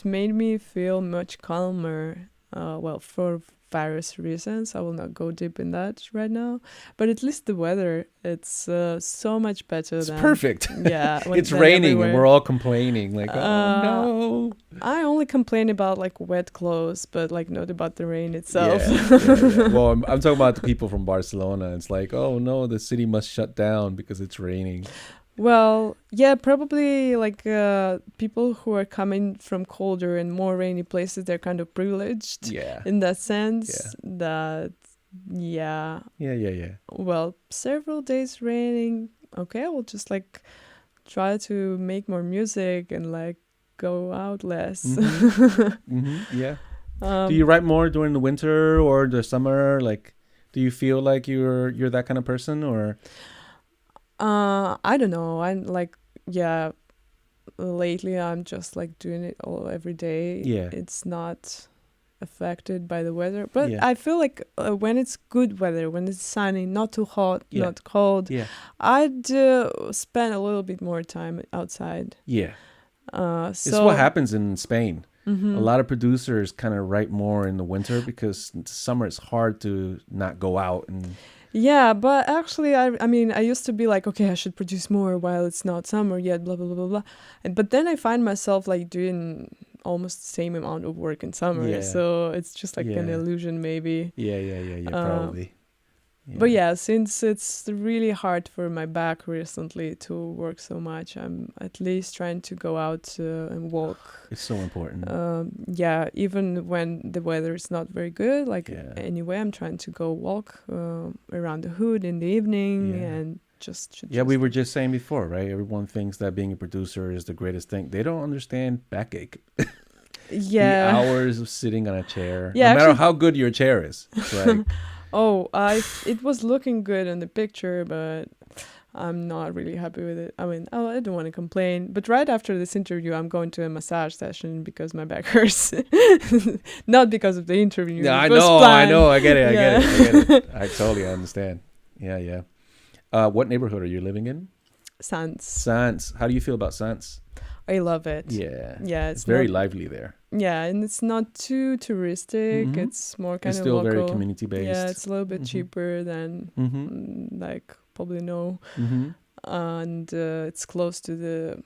made me feel much calmer. For various reasons. I will not go deep in that right now. But at least the weather, it's so much better. It's perfect. Yeah. It's raining and we're all complaining. Like, oh, no. I only complain about like wet clothes, but like not about the rain itself. Yeah. Well, I'm talking about the people from Barcelona. It's like, oh, no, the city must shut down because it's raining. Well, yeah, probably like people who are coming from colder and more rainy places, they're kind of privileged in that sense. That, yeah. Well, several days raining. Okay, I will just like try to make more music and like go out less. Yeah. Do you write more during the winter or the summer? Like, do you feel like you're that kind of person or? I don't know. I'm like, lately I'm just like doing it every day. Yeah. It's not affected by the weather. But I feel like when it's good weather, when it's sunny, not too hot, not cold, I'd spend a little bit more time outside. Yeah. It's what happens in Spain. A lot of producers kind of write more in the winter because in summer it's hard to not go out and... Yeah, but actually, I mean, I used to be like, okay, I should produce more while it's not summer yet, blah, blah, blah, blah, blah. But then I find myself like doing almost the same amount of work in summer. Yeah. So it's just like an illusion maybe. Yeah, probably. Yeah. But yeah, since it's really hard for my back recently to work so much, I'm at least trying to go out and walk. It's so important. Even when the weather is not very good, anyway, I'm trying to go walk around the hood in the evening and just... we were just saying before, right? Everyone thinks that being a producer is the greatest thing. They don't understand backache. The hours of sitting on a chair. No matter how good your chair is. It's like... it was looking good in the picture, but I'm not really happy with it. I mean, I don't want to complain. But right after this interview, I'm going to a massage session because my back hurts. Not because of the interview. Yeah, I know. I get it. I totally understand. Yeah. What neighborhood are you living in? Sants. How do you feel about Sants? I love it. Yeah. It's very lively there. Yeah, and it's not too touristic. It's more kind of local. It's still very community based. Yeah, it's a little bit cheaper than like probably no. And it's close to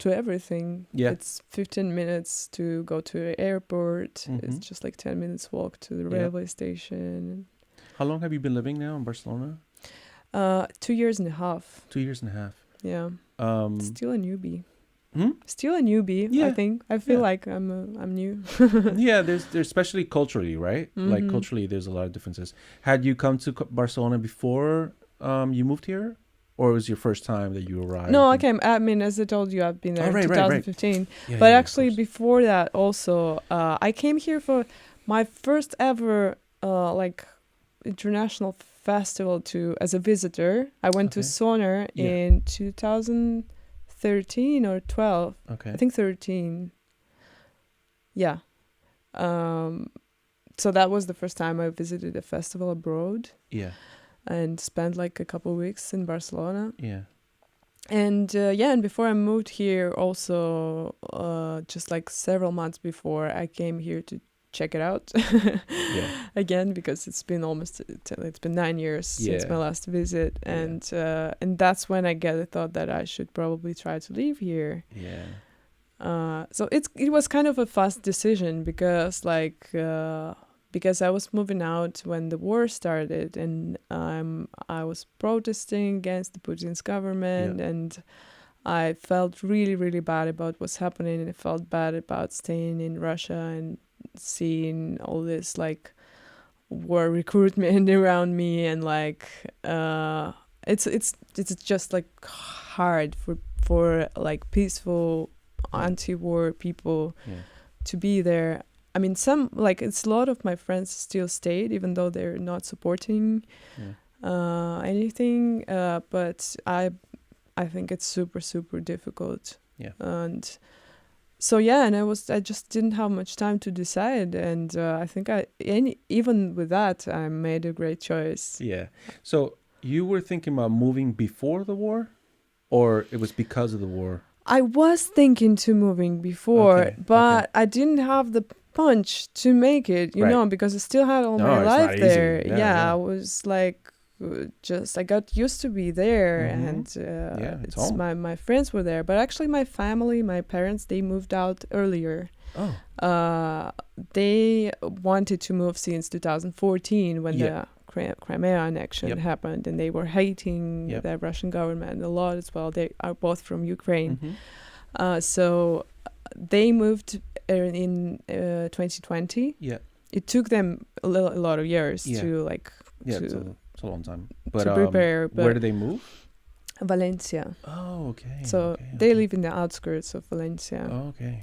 everything. Yeah. It's 15 minutes to go to the airport. It's just like 10 minutes walk to the railway station. How long have you been living now in Barcelona? 2 years and a half. 2 years and a half. Yeah. Still a newbie. Still a newbie, I think. I feel like I'm new. Yeah, there's especially culturally, right? Like culturally, there's a lot of differences. Had you come to Barcelona before you moved here? Or it was your first time that you arrived? No, I came. I mean, as I told you, I've been there in 2015. Right. But actually, before that, also, I came here for my first ever international festival as a visitor. I went to Sonar in 2013 or 12. I think 13. Yeah. So that was the first time I visited a festival abroad. Yeah. And spent like a couple of weeks in Barcelona. Yeah. And and before I moved here also, just like several months before, I came here to check it out again, because it's been 9 years since my last visit. And that's when I get the thought that I should probably try to live here. Yeah. So it was kind of a fast decision because because I was moving out when the war started, and I was protesting against the Putin's government, and I felt really, really bad about what's happening, and I felt bad about staying in Russia and seeing all this like war recruitment around me, and like it's just like hard for like peaceful anti-war people to be there. I mean, it's a lot of my friends still stayed, even though they're not supporting anything. But I think it's super, super difficult. Yeah. And so and I just didn't have much time to decide, and I think even with that, I made a great choice. Yeah. So you were thinking about moving before the war, or it was because of the war? I was thinking to moving before, but I didn't have the punch to make it, you Right. know, because I still had all No, my it's life not easy. there. Yeah, Yeah, yeah. I was like, I got used to be there, Mhm. and Yeah, it's it's home. my friends were there. But actually, my family, my parents, they moved out earlier. Oh, They wanted to move since 2014 when Yeah. the Crimea annexion Yep. happened, and they were hating Yep. the Russian government a lot as well. They are both from Ukraine. Mhm. So they moved in 2020. Yeah. It took them a lot of years Yeah. to like Yeah, to it's a long time. But to prepare. But where did they move? Valencia. Oh, okay. So okay, they okay. live in the outskirts of Valencia. Oh, okay.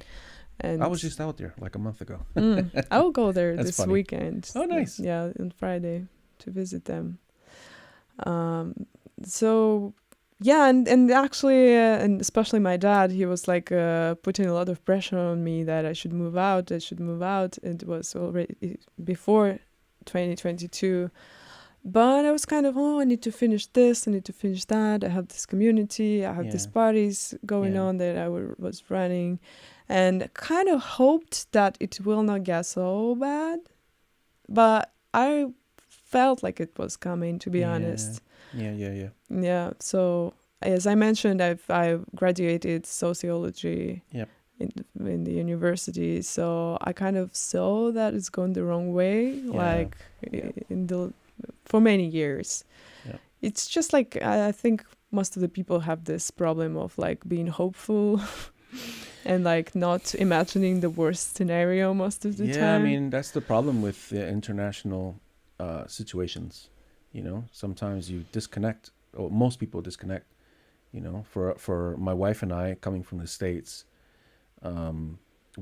And I was just out there like a month ago. I will go there That's this funny. weekend. Oh, nice. Yeah, on Friday to visit them. So yeah, and actually, and especially my dad, he was like putting a lot of pressure on me that I should move out. I should move out. It was already before 2022. But I was kind of, I need to finish this, I need to finish that. I have this community, I have these Yeah. parties going Yeah. on that I was running, and kind of hoped that it will not get so bad. But I felt like it was coming, to be honest. Yeah. Yeah. So as I mentioned, I graduated sociology Yep. in the university, so I kind of saw that it's going the wrong way, like Yeah. for many years. Yeah. It's just like I think most of the people have this problem of like being hopeful and like not imagining the worst scenario most of the Yeah, time. I mean, that's the problem with international situations. You know, sometimes you disconnect, or most people disconnect. You know, for my wife and I, coming from the States,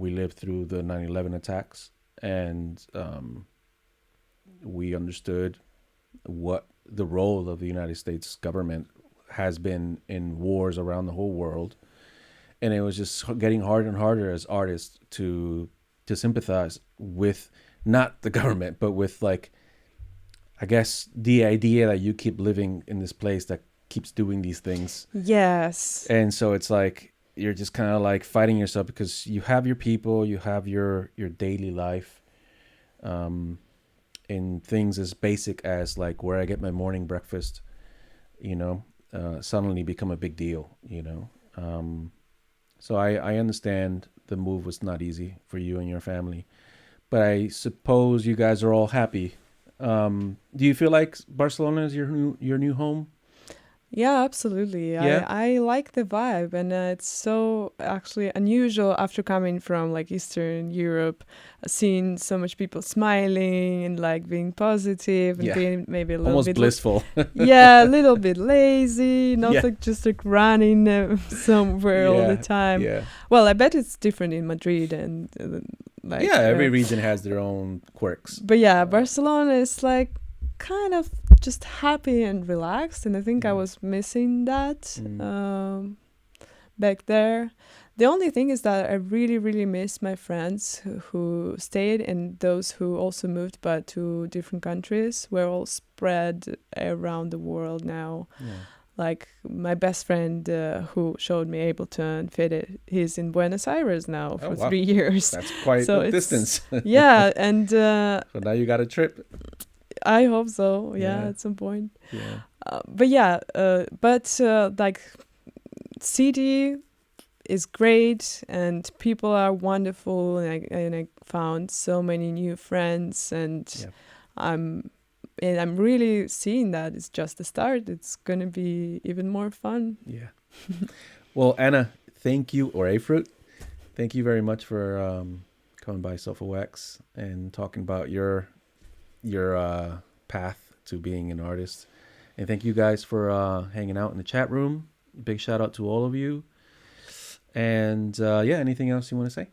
we lived through the 9/11 attacks, and we understood what the role of the United States government has been in wars around the whole world. And it was just getting harder and harder as artists to sympathize with not the government, but with like, I guess, the idea that you keep living in this place that keeps doing these things. Yes. And so it's like you're just kind of like fighting yourself because you have your people, you have your daily life, in things as basic as like where I get my morning breakfast, you know, suddenly become a big deal, you know. So I understand the move was not easy for you and your family, but I suppose you guys are all happy. Do you feel like Barcelona is your new home? Yeah, absolutely. Yeah? I like the vibe, and it's so actually unusual after coming from like Eastern Europe, seeing so much people smiling and like being positive and Yeah. being maybe a little Almost bit blissful. yeah, a little bit lazy, not Yeah. like just like running somewhere all the Yeah, time. Yeah. Well, I bet it's different in Madrid and like Yeah, every region has their own quirks. But yeah, Barcelona is like kind of just happy and relaxed, and I think I was missing that back there. The only thing is that I really, really miss my friends who stayed and those who also moved, but to different countries. We're all spread around the world now. Yeah. Like my best friend who showed me Ableton fitted, he's in Buenos Aires now for 3 years. That's quite So a it's- distance. Yeah, and So now you got a trip. I hope so. Yeah, Yeah. at some point. Yeah. But like city is great and people are wonderful, and I found so many new friends, and Yeah. I'm really seeing that it's just the start. It's gonna be even more fun. Yeah. Well, Anna, thank you, or A.Fruit, thank you very much for coming by SofaWax and talking about your path to being an artist. And thank you guys for hanging out in the chat room. Big shout out to all of you. And anything else you want to say?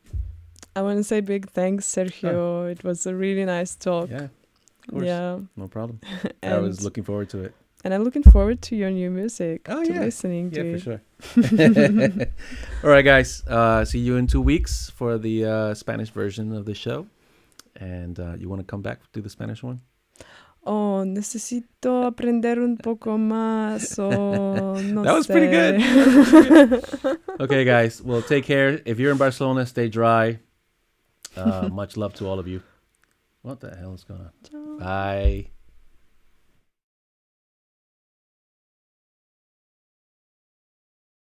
I want to say big thanks, Sergio. It was a really nice talk. Yeah, of course. Yeah. No problem. I was looking forward to it. And I'm looking forward to your new music. Oh, to yeah. listening to Yeah, it. for sure. All right, guys. See you in 2 weeks for the Spanish version of the show. And you want to come back to the Spanish one? Oh, necesito aprender un poco más. Oh, no That was sé. pretty good. Okay, guys. Well, take care. If you're in Barcelona, stay dry. Much love to all of you. What the hell is going on? Bye.